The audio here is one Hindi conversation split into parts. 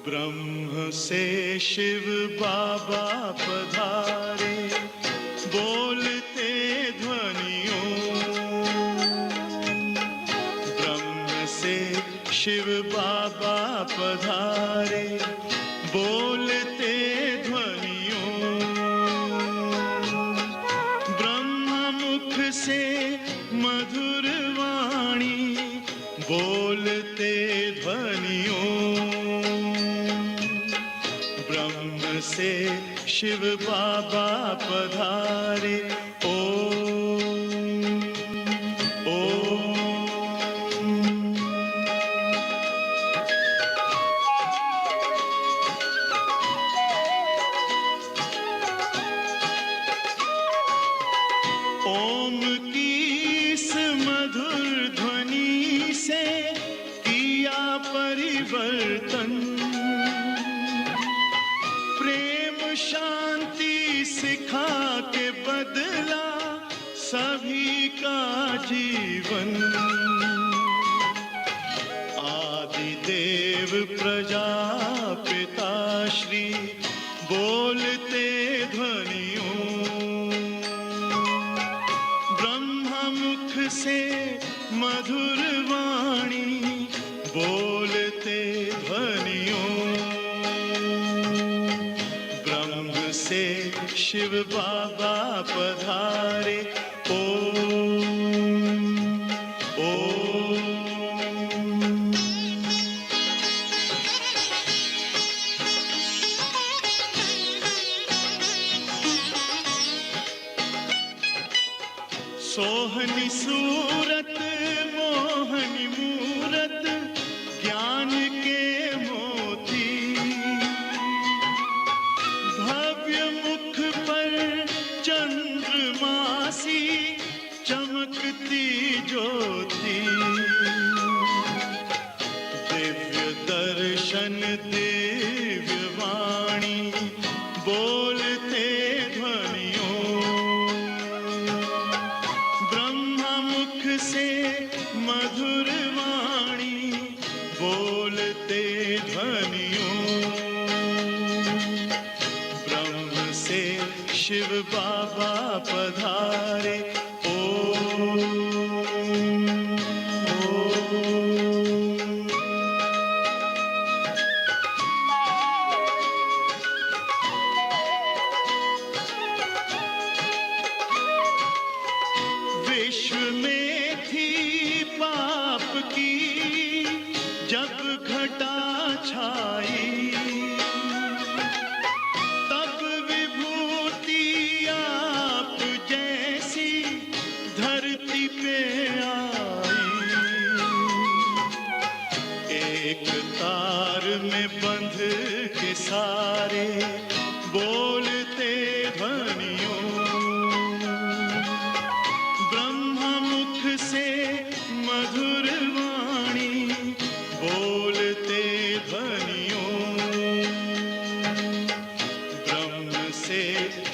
ब्रह्म से शिव बाबा पधारे, बोलते ध्वनियों। ब्रह्म से शिव बाबा पधारे, बोलते ध्वनियों। ब्रह्म मुख से मधुर वाणी, बोलते ध्वनियों। ब्रह्म से शिव बाबा पधारे, ओम ओम। ओम की इस मधुर ध्वनि से किया परिवर्तन। प्रेम शांति सिखा के बदला सभी का जीवन। आदि देव प्रजापिता श्री बोलते ध्वनियों। ब्रह्म मुख से मधुर वाणी, बोलते ध्वनियों। ब्रह्म से शिव बाबा पधारे, ओम ओम। सोहनी सूरत मोहनी मूरत, ज्ञान के मोती। भव्य मुख पर चंद्रमासी, चमकती ज्योति। दिव्य दर्शन दिव्य वाणी, बोलते ध्वनियों। मुख से मधुर वाणी, बोलते ध्वनियों। ब्रह्म से शिव बाबा पधारे, ओम ओम। विश्व में थी पाप की जब घटा छाई, तब विभूति आप जैसी धरती पे आई। एक तार में बंध के सारे, बोलते ध्वनियों। से मधुर वाणी, बोलते ध्वनियों। ब्रह्म से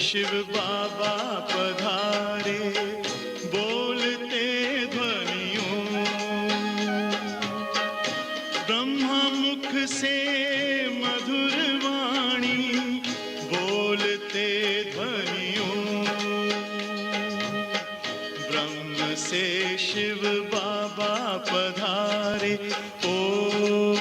शिव बाबा पधारे, बोलते ध्वनियों। ब्रह्म मुख से मधुर वाणी, बोलते ध्वनियों। ब्रह्म से शिव बाबा पधारे, ओम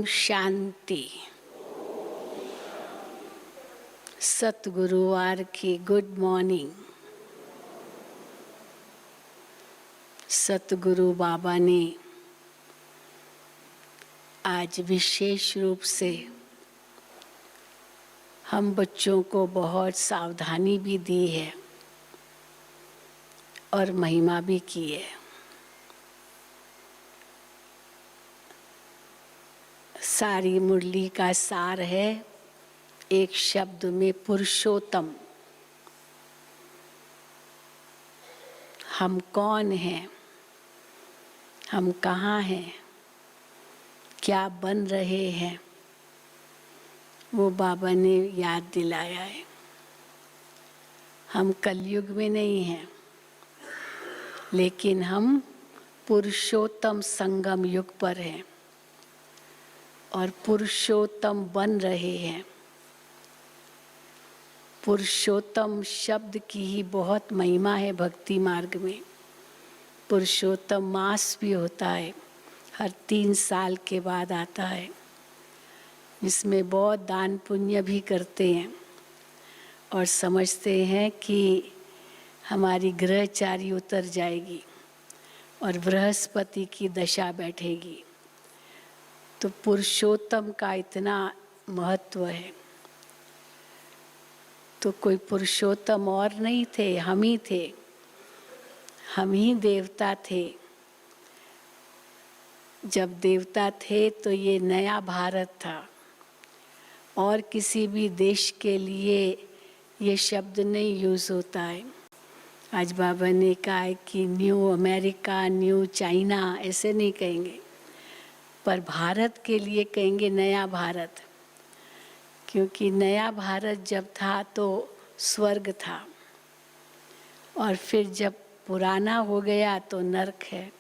शांति। सतगुरुवार की गुड मॉर्निंग। सतगुरु बाबा ने आज विशेष रूप से हम बच्चों को बहुत सावधानी भी दी है और महिमा भी की है। सारी मुरली का सार है एक शब्द में, पुरुषोत्तम। हम कौन हैं, हम कहाँ हैं, क्या बन रहे हैं, वो बाबा ने याद दिलाया है। हम कलयुग में नहीं हैं, लेकिन हम पुरुषोत्तम संगम युग पर हैं और पुरुषोत्तम बन रहे हैं। पुरुषोत्तम शब्द की ही बहुत महिमा है भक्ति मार्ग में। पुरुषोत्तम मास भी होता है, हर 3 साल के बाद आता है, जिसमें बहुत दान पुण्य भी करते हैं और समझते हैं कि हमारी ग्रहचारी उतर जाएगी और बृहस्पति की दशा बैठेगी। तो पुरुषोत्तम का इतना महत्व है। तो कोई पुरुषोत्तम और नहीं थे, हम ही थे, हम ही देवता थे। जब देवता थे तो ये नया भारत था और किसी भी देश के लिए ये शब्द नहीं यूज़ होता है। आज बाबा ने कहा है कि न्यू अमेरिका, न्यू चाइना, ऐसे नहीं कहेंगे, पर भारत के लिए कहेंगे नया भारत। क्योंकि नया भारत जब था तो स्वर्ग था और फिर जब पुराना हो गया तो नरक है।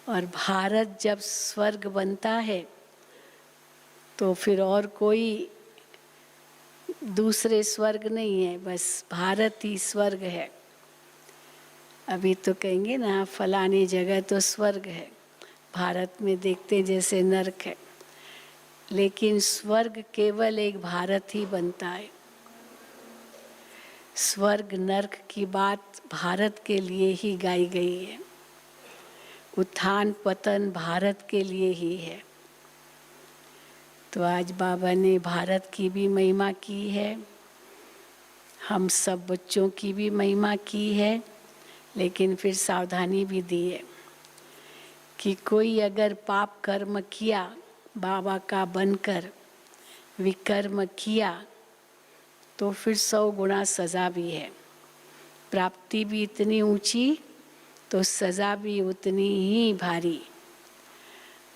और भारत जब स्वर्ग बनता है तो फिर और कोई दूसरे स्वर्ग नहीं है, बस भारत ही स्वर्ग है। अभी तो कहेंगे ना फलानी जगह तो स्वर्ग है, भारत में देखते जैसे नरक है, लेकिन स्वर्ग केवल एक भारत ही बनता है। स्वर्ग नरक की बात भारत के लिए ही गाई गई है। उत्थान पतन भारत के लिए ही है। तो आज बाबा ने भारत की भी महिमा की है, हम सब बच्चों की भी महिमा की है, लेकिन फिर सावधानी भी दी है कि कोई अगर पाप कर्म किया, बाबा का बनकर विकर्म किया, तो फिर 100 गुना सज़ा भी है। प्राप्ति भी इतनी ऊंची तो सज़ा भी उतनी ही भारी।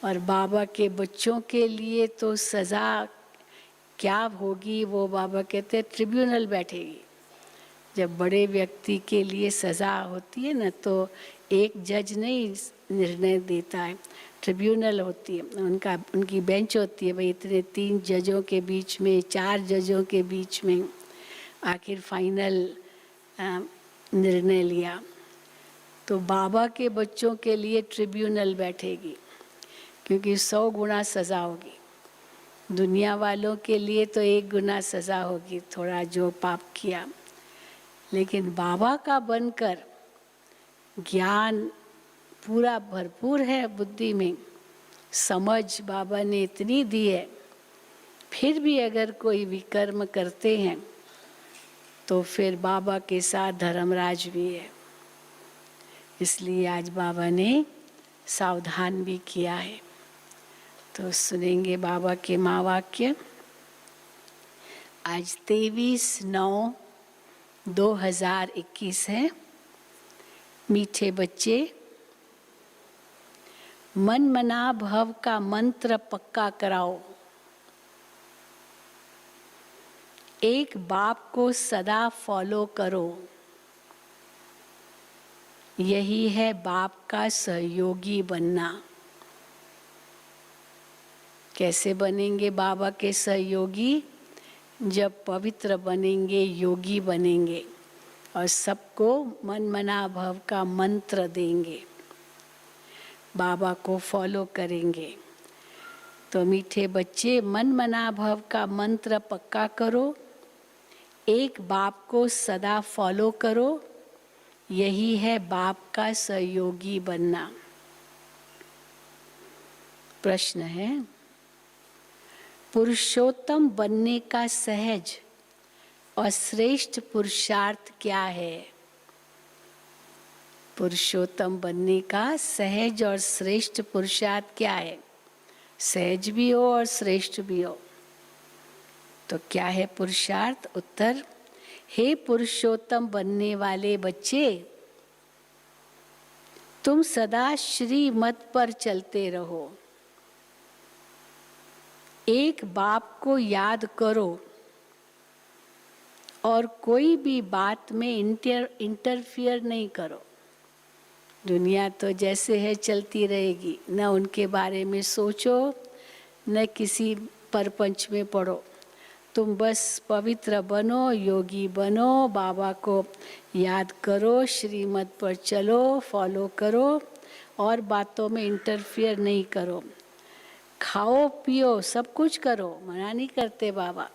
और बाबा के बच्चों के लिए तो सज़ा क्या होगी, वो बाबा कहते हैं ट्रिब्यूनल बैठेगी। जब बड़े व्यक्ति के लिए सज़ा होती है ना, तो एक जज नहीं निर्णय देता है, ट्रिब्यूनल होती है, उनकी बेंच होती है। भाई इतने 3 जजों के बीच में, 4 जजों के बीच में आखिर फाइनल निर्णय लिया। तो बाबा के बच्चों के लिए ट्रिब्यूनल बैठेगी, क्योंकि 100 गुना सज़ा होगी। दुनिया वालों के लिए तो 1 गुना सज़ा होगी, थोड़ा जो पाप किया। लेकिन बाबा का बनकर ज्ञान पूरा भरपूर है, बुद्धि में समझ बाबा ने इतनी दी है, फिर भी अगर कोई विकर्म करते हैं तो फिर बाबा के साथ धर्मराज भी है। इसलिए आज बाबा ने सावधान भी किया है। तो सुनेंगे बाबा के महावाक्य। आज 23/9/2021 है। मीठे बच्चे, मन मना भव का मंत्र पक्का कराओ। एक बाप को सदा फॉलो करो, यही है बाप का सहयोगी बनना। कैसे बनेंगे बाबा के सहयोगी? जब पवित्र बनेंगे, योगी बनेंगे और सबको मन मना भव का मंत्र देंगे, बाबा को फॉलो करेंगे। तो मीठे बच्चे, मन मना भव का मंत्र पक्का करो, एक बाप को सदा फॉलो करो, यही है बाप का सहयोगी बनना। प्रश्न है, पुरुषोत्तम बनने का सहज और श्रेष्ठ पुरुषार्थ क्या है? पुरुषोत्तम बनने का सहज और श्रेष्ठ पुरुषार्थ क्या है? सहज भी हो और श्रेष्ठ भी हो, तो क्या है पुरुषार्थ? उत्तर, हे पुरुषोत्तम बनने वाले बच्चे, तुम सदा श्रीमत पर चलते रहो, एक बाप को याद करो और कोई भी बात में इंटरफियर नहीं करो। दुनिया तो जैसे है चलती रहेगी, न उनके बारे में सोचो, न किसी परपंच में पड़ो। तुम बस पवित्र बनो, योगी बनो, बाबा को याद करो, श्रीमत पर चलो, फॉलो करो और बातों में इंटरफियर नहीं करो। खाओ पियो सब कुछ करो, मना नहीं करते बाबा।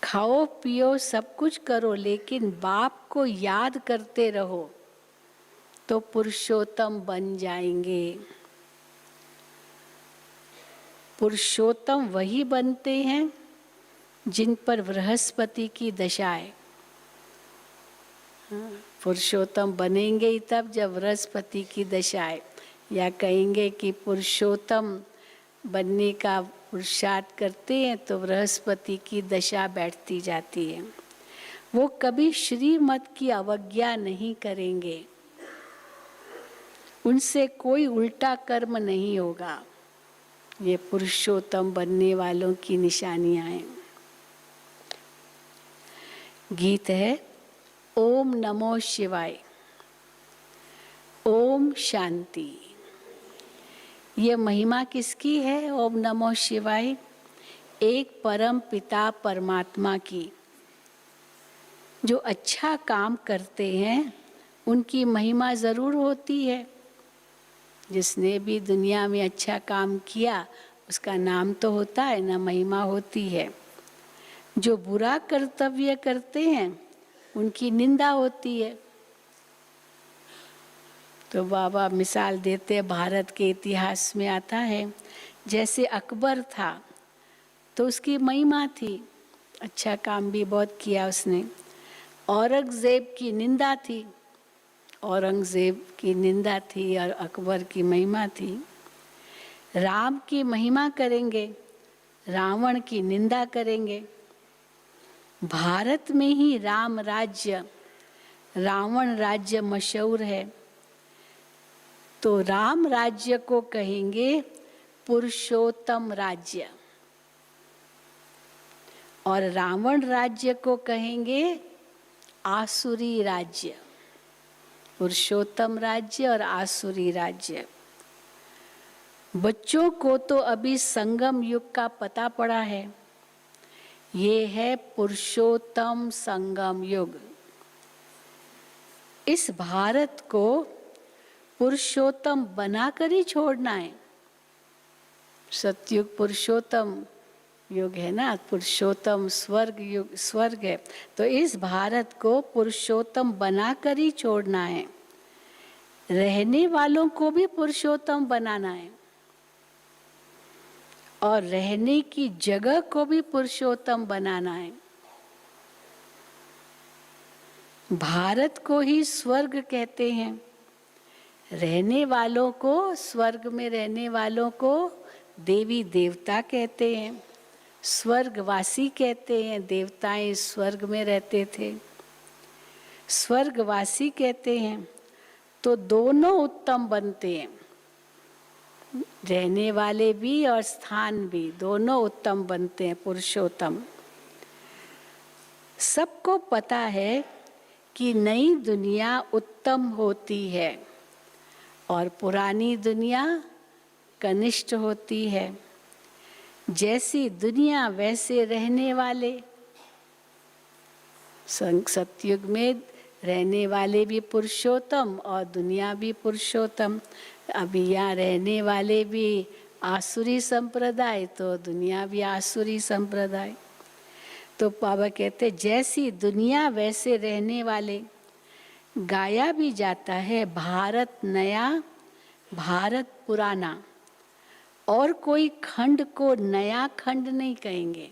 खाओ पियो सब कुछ करो, लेकिन बाप को याद करते रहो तो पुरुषोत्तम बन जाएंगे। पुरुषोत्तम वही बनते हैं जिन पर बृहस्पति की दशा है। पुरुषोत्तम बनेंगे ही तब जब बृहस्पति की दशा है, या कहेंगे कि पुरुषोत्तम बनने का पुरुषार्थ करते हैं तो बृहस्पति की दशा बैठती जाती है। वो कभी श्रीमत की अवज्ञा नहीं करेंगे, उनसे कोई उल्टा कर्म नहीं होगा। ये पुरुषोत्तम बनने वालों की निशानियां हैं। गीत है, ओम नमो शिवाय, ओम शांति। ये महिमा किसकी है? ओम नमो शिवाय एक परम पिता परमात्मा की। जो अच्छा काम करते हैं उनकी महिमा जरूर होती है। जिसने भी दुनिया में अच्छा काम किया उसका नाम तो होता है ना, महिमा होती है। जो बुरा कर्तव्य करते हैं उनकी निंदा होती है। तो बाबा मिसाल देते हैं, भारत के इतिहास में आता है, जैसे अकबर था तो उसकी महिमा थी, अच्छा काम भी बहुत किया उसने। औरंगजेब की निंदा थी, औरंगजेब की निंदा थी और अकबर की महिमा थी। राम की महिमा करेंगे, रावण की निंदा करेंगे। भारत में ही राम राज्य, रावण राज्य मशहूर है, तो राम राज्य को कहेंगे पुरुषोत्तम राज्य और रावण राज्य को कहेंगे आसुरी राज्य। पुरुषोत्तम राज्य और आसुरी राज्य। बच्चों को तो अभी संगम युग का पता पड़ा है, ये है पुरुषोत्तम संगम युग। इस भारत को पुरुषोत्तम बनाकर ही छोड़ना है। सतयुग पुरुषोत्तम युग है ना, पुरुषोत्तम स्वर्ग युग, स्वर्ग है। तो इस भारत को पुरुषोत्तम बनाकर ही छोड़ना है। रहने वालों को भी पुरुषोत्तम बनाना है और रहने की जगह को भी पुरुषोत्तम बनाना है। भारत को ही स्वर्ग कहते हैं। रहने वालों को, स्वर्ग में रहने वालों को देवी देवता कहते हैं, स्वर्गवासी कहते हैं। देवताएं स्वर्ग में रहते थे, स्वर्गवासी कहते हैं। तो दोनों उत्तम बनते हैं, रहने वाले भी और स्थान भी, दोनों उत्तम बनते हैं, पुरुषोत्तम। सबको पता है कि नई दुनिया उत्तम होती है और पुरानी दुनिया कनिष्ठ होती है। जैसी दुनिया वैसे रहने वाले। सतयुग में रहने वाले भी पुरुषोत्तम और दुनिया भी पुरुषोत्तम। अभी यहाँ रहने वाले भी आसुरी संप्रदाय तो दुनिया भी आसुरी संप्रदाय। तो बाबा कहते जैसी दुनिया वैसे रहने वाले। गाया भी जाता है भारत नया भारत पुराना, और कोई खंड को नया खंड नहीं कहेंगे,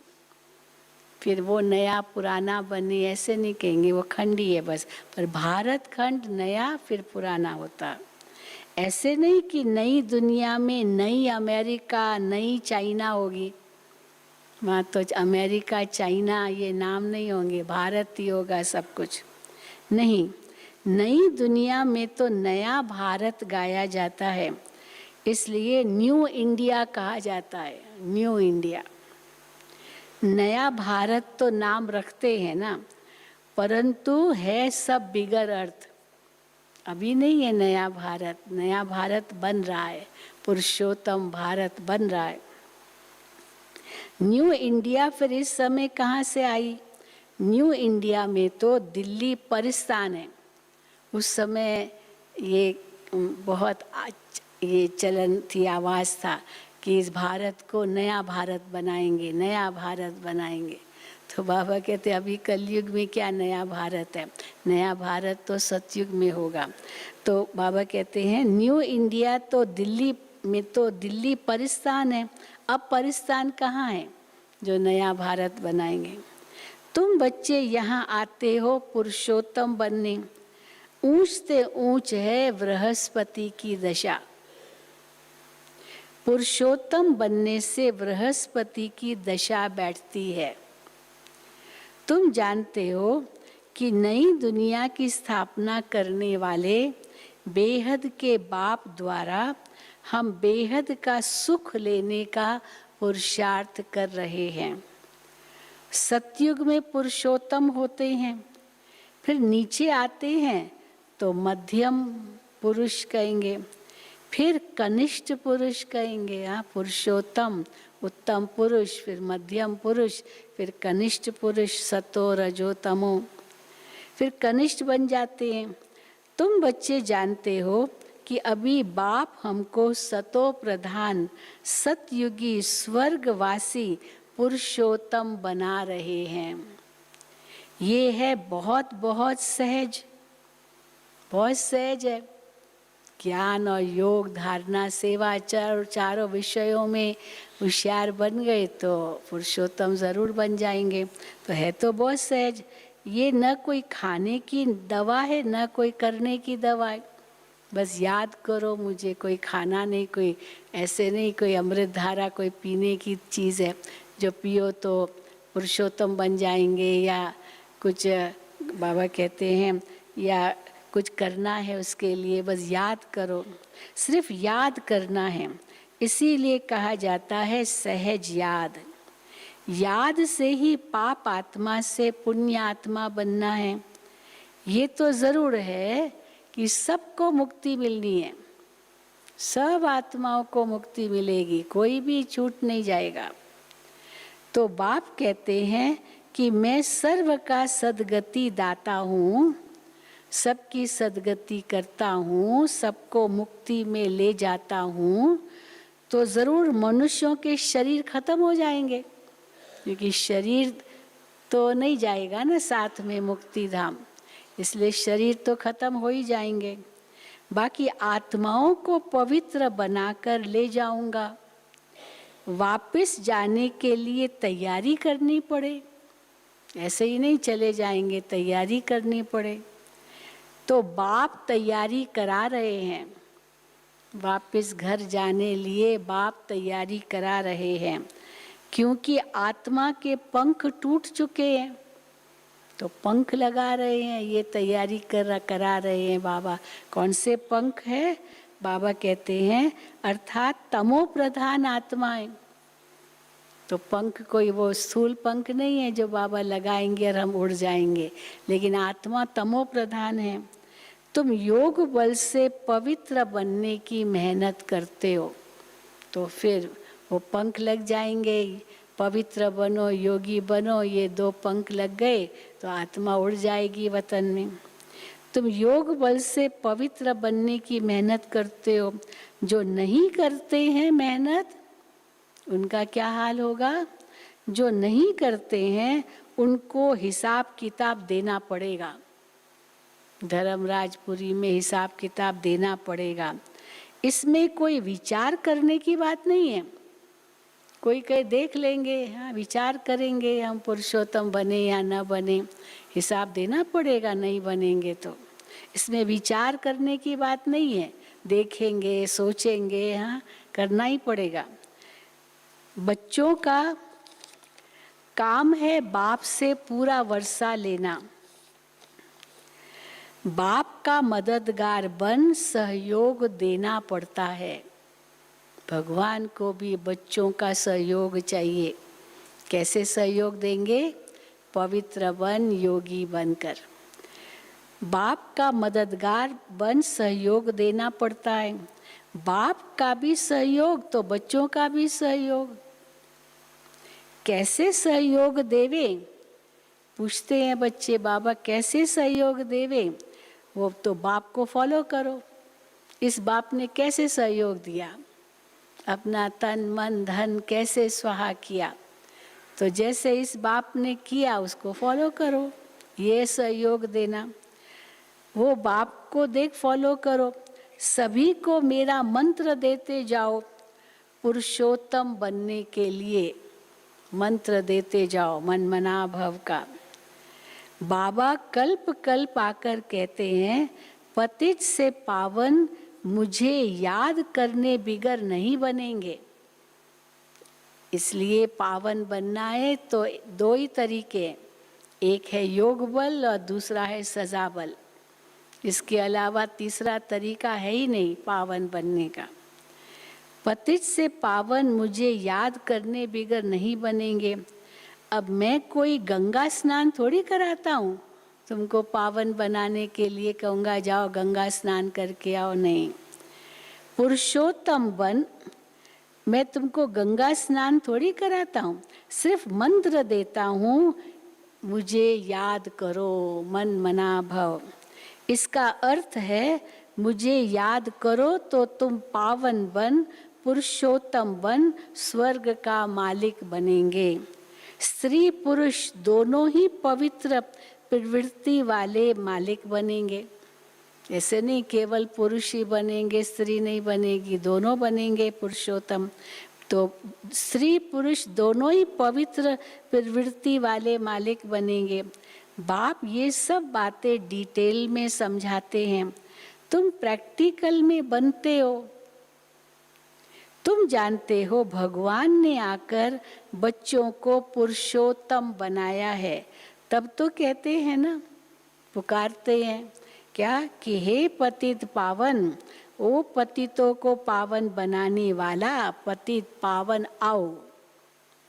फिर वो नया पुराना बने ऐसे नहीं कहेंगे, वो खंड ही है बस। पर भारत खंड नया फिर पुराना होता। ऐसे नहीं कि नई दुनिया में नई अमेरिका नई चाइना होगी, वहाँ तो अमेरिका चाइना ये नाम नहीं होंगे, भारत ही होगा सब कुछ। नहीं, नई दुनिया में तो नया भारत गाया जाता है, इसलिए न्यू इंडिया कहा जाता है। न्यू इंडिया, नया भारत तो नाम रखते हैं ना, परंतु है सब बिगर अर्थ। अभी नहीं है नया भारत, नया भारत बन रहा है, पुरुषोत्तम भारत बन रहा है। न्यू इंडिया फिर इस समय कहाँ से आई? न्यू इंडिया में तो दिल्ली परिस्थान है। उस समय ये बहुत ये चलन थी, आवाज़ था कि इस भारत को नया भारत बनाएंगे, नया भारत बनाएंगे। तो बाबा कहते अभी कलयुग में क्या नया भारत है, नया भारत तो सतयुग में होगा। तो बाबा कहते हैं न्यू इंडिया तो दिल्ली में तो दिल्ली परिस्थान है। अब परिस्थान कहाँ है जो नया भारत बनाएंगे? तुम बच्चे यहाँ आते हो पुरुषोत्तम बनने, ऊंच से ऊंच है बृहस्पति की दशा। पुरुषोत्तम बनने से बृहस्पति की दशा बैठती है। तुम जानते हो कि नई दुनिया की स्थापना करने वाले बेहद के बाप द्वारा हम बेहद का सुख लेने का पुरुषार्थ कर रहे हैं। सतयुग में पुरुषोत्तम होते हैं, फिर नीचे आते हैं तो मध्यम पुरुष कहेंगे, फिर कनिष्ठ पुरुष कहेंगे। पुरुषोत्तम उत्तम पुरुष, फिर मध्यम पुरुष, फिर कनिष्ठ पुरुष, सतो रजो तमो, फिर कनिष्ठ बन जाते हैं। तुम बच्चे जानते हो कि अभी बाप हमको सतो प्रधान सतयुगी स्वर्गवासी पुरुषोत्तम बना रहे हैं। ये है बहुत बहुत सहज, बहुत सहज है। ज्ञान और योग धारणा सेवा चारों विषयों में होशियार बन गए तो पुरुषोत्तम जरूर बन जाएंगे। तो है तो बहुत सहज। ये न कोई खाने की दवा है न कोई करने की दवा है। बस याद करो मुझे, कोई खाना नहीं, कोई ऐसे नहीं, कोई अमृत धारा कोई पीने की चीज़ है जो पियो तो पुरुषोत्तम बन जाएंगे, या कुछ बाबा कहते हैं या कुछ करना है उसके लिए बस याद करो, सिर्फ याद करना है। इसीलिए कहा जाता है सहज याद। याद से ही पाप आत्मा से पुण्य आत्मा बनना है। ये तो ज़रूर है कि सबको मुक्ति मिलनी है, सब आत्माओं को मुक्ति मिलेगी, कोई भी छूट नहीं जाएगा। तो बाप कहते हैं कि मैं सर्व का सद्गति दाता हूँ, सबकी सद्गति करता हूँ, सबको मुक्ति में ले जाता हूँ। तो ज़रूर मनुष्यों के शरीर खत्म हो जाएंगे, क्योंकि शरीर तो नहीं जाएगा ना साथ में मुक्ति धाम, इसलिए शरीर तो खत्म हो ही जाएंगे। बाकी आत्माओं को पवित्र बनाकर ले जाऊंगा। वापस जाने के लिए तैयारी करनी पड़े, ऐसे ही नहीं चले जाएंगे, तैयारी करनी पड़े। तो बाप तैयारी करा रहे हैं, वापस घर जाने लिए बाप तैयारी करा रहे हैं, क्योंकि आत्मा के पंख टूट चुके हैं तो पंख लगा रहे हैं, ये तैयारी करा रहे हैं बाबा। कौन से पंख है? बाबा कहते हैं अर्थात तमो प्रधान आत्माएं। तो पंख कोई वो स्थूल पंख नहीं है जो बाबा लगाएंगे और हम उड़ जाएंगे, लेकिन आत्मा तमो प्रधान है। तुम योग बल से पवित्र बनने की मेहनत करते हो तो फिर वो पंख लग जाएंगे। पवित्र बनो, योगी बनो, ये दो पंख लग गए तो आत्मा उड़ जाएगी वतन में। तुम योग बल से पवित्र बनने की मेहनत करते हो। जो नहीं करते हैं मेहनत उनका क्या हाल होगा? जो नहीं करते हैं उनको हिसाब किताब देना पड़ेगा, धर्मराजपुरी में हिसाब किताब देना पड़ेगा। इसमें कोई विचार करने की बात नहीं है। कोई कहे देख लेंगे, हाँ विचार करेंगे हम पुरुषोत्तम बने या न बने, हिसाब देना पड़ेगा नहीं बनेंगे तो। इसमें विचार करने की बात नहीं है, देखेंगे सोचेंगे, हाँ करना ही पड़ेगा। बच्चों का काम है बाप से पूरा वर्षा लेना, बाप का मददगार बन सहयोग देना पड़ता है। भगवान को भी बच्चों का सहयोग चाहिए। कैसे सहयोग देंगे? पवित्र बन योगी बनकर। बाप का मददगार बन सहयोग देना पड़ता है। बाप का भी सहयोग तो बच्चों का भी सहयोग। कैसे सहयोग देवे? पूछते हैं बच्चे, बाबा कैसे सहयोग देवे? वो तो बाप को फॉलो करो। इस बाप ने कैसे सहयोग दिया, अपना तन मन धन कैसे स्वाहा किया, तो जैसे इस बाप ने किया उसको फॉलो करो, ये सहयोग देना। वो बाप को देख फॉलो करो। सभी को मेरा मंत्र देते जाओ, पुरुषोत्तम बनने के लिए मंत्र देते जाओ मन मना भव का। बाबा कल्प कल्प आकर कहते हैं, पतित से पावन मुझे याद करने बिगर नहीं बनेंगे। इसलिए पावन बनना है तो दो ही तरीके, एक है योग बल और दूसरा है सजा बल। इसके अलावा तीसरा तरीका है ही नहीं पावन बनने का। पतित से पावन मुझे याद करने बिगर नहीं बनेंगे। अब मैं कोई गंगा स्नान थोड़ी कराता हूँ तुमको पावन बनाने के लिए, कहूँगा जाओ गंगा स्नान करके आओ, नहीं। पुरुषोत्तम बन, मैं तुमको गंगा स्नान थोड़ी कराता हूँ, सिर्फ मंत्र देता हूँ, मुझे याद करो मन मना भव। इसका अर्थ है मुझे याद करो तो तुम पावन बन, पुरुषोत्तम बन, स्वर्ग का मालिक बनेंगे। स्त्री पुरुष दोनों ही पवित्र प्रवृत्ति वाले मालिक बनेंगे। ऐसे नहीं केवल पुरुष ही बनेंगे स्त्री नहीं बनेगी, दोनों बनेंगे पुरुषोत्तम। तो स्त्री पुरुष दोनों ही पवित्र प्रवृत्ति वाले मालिक बनेंगे। बाप ये सब बातें डिटेल में समझाते हैं, तुम प्रैक्टिकल में बनते हो। तुम जानते हो भगवान ने आकर बच्चों को पुरुषोत्तम बनाया है, तब तो कहते हैं ना, पुकारते हैं क्या कि हे पतित पावन, ओ पतितों को पावन बनाने वाला पतित पावन आओ,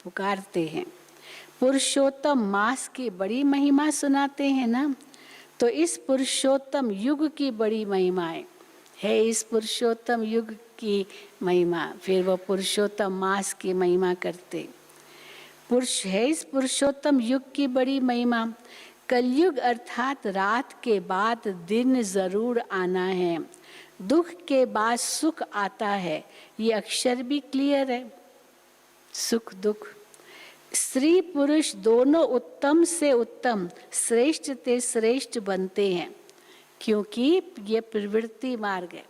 पुकारते हैं। पुरुषोत्तम मास की बड़ी महिमा सुनाते हैं ना, तो इस पुरुषोत्तम युग की बड़ी महिमा है इस पुरुषोत्तम युग की महिमा। फिर वो पुरुषोत्तम मास की महिमा करते। पुरुष है इस पुरुषोत्तम युग की बड़ी महिमा। कलयुग अर्थात रात के बाद दिन जरूर आना है, दुख के बाद सुख आता है, ये अक्षर भी क्लियर है, सुख दुख। स्त्री पुरुष दोनों उत्तम से उत्तम, श्रेष्ठ ते श्रेष्ठ बनते हैं, क्योंकि ये प्रवृत्ति मार्ग है,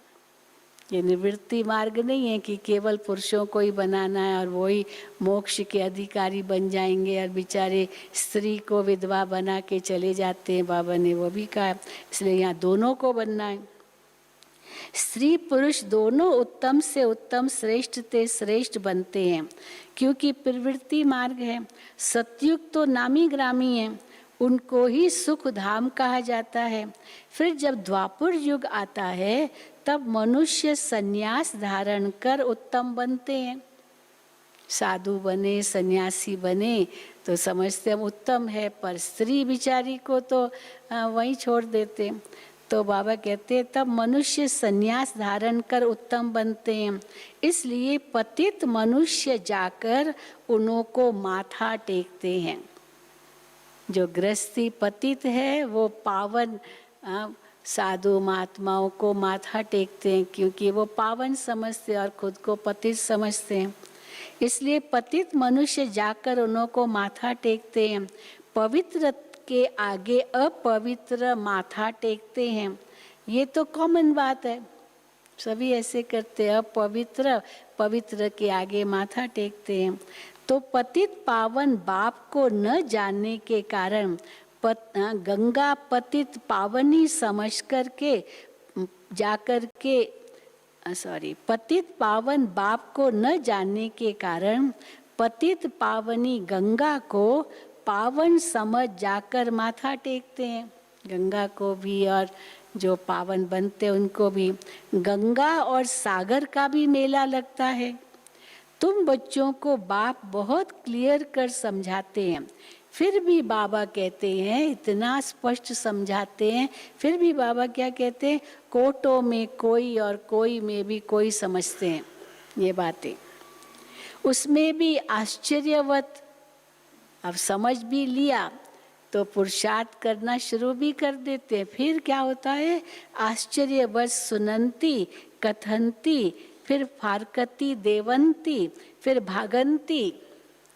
ये निवृत्ति मार्ग नहीं है कि केवल पुरुषों को ही बनाना है और वही मोक्ष के अधिकारी बन जाएंगे और बेचारे स्त्री को विधवा बना के चले जाते हैं। बाबा ने वो भी कहा, इसलिए यहाँ दोनों को बनना है। स्त्री पुरुष दोनों उत्तम से उत्तम, श्रेष्ठ ते श्रेष्ठ बनते हैं, क्योंकि प्रवृत्ति मार्ग है। सतयुग तो नामी ग्रामी है, उनको ही सुख धाम कहा जाता है। फिर जब द्वापर युग आता है तब मनुष्य संन्यास धारण कर उत्तम बनते हैं। साधु बने सन्यासी बने तो समझते हम उत्तम है, पर स्त्री बिचारी को तो वहीं छोड़ देते। तो बाबा कहते तब मनुष्य संन्यास धारण कर उत्तम बनते हैं। इसलिए पतित मनुष्य जाकर उन्हों को माथा टेकते हैं। जो गृहस्थी पतित है वो पावन साधु महात्माओं को माथा टेकते हैं, क्योंकि वो पावन समझते हैं और खुद को पतित समझते हैं। इसलिए पतित मनुष्य जाकर उन्हों को माथा टेकते हैं, पवित्र के आगे अपवित्र माथा टेकते हैं। ये तो कॉमन बात है, सभी ऐसे करते हैं, अपवित्र पवित्र के आगे माथा टेकते हैं। तो पतित पावन बाप को न जानने के कारण गंगा पतित पावनी समझ करके जाकर के पतित पावन बाप को न जानने के कारण पतित पावनी गंगा को पावन समझ जाकर माथा टेकते हैं। गंगा को भी और जो पावन बनते हैं उनको भी। गंगा और सागर का भी मेला लगता है। तुम बच्चों को बाप बहुत क्लियर कर समझाते हैं, फिर भी बाबा कहते हैं, इतना स्पष्ट समझाते हैं, फिर भी बाबा क्या कहते हैं, कोटों में कोई और कोई में भी कोई समझते हैं ये बातें। उसमें भी आश्चर्यवत, अब समझ भी लिया तो पुरुषार्थ करना शुरू भी कर देते हैं। फिर क्या होता है, आश्चर्यवत सुनंती कथंती, फिर फारकती देवंती, फिर भागंती।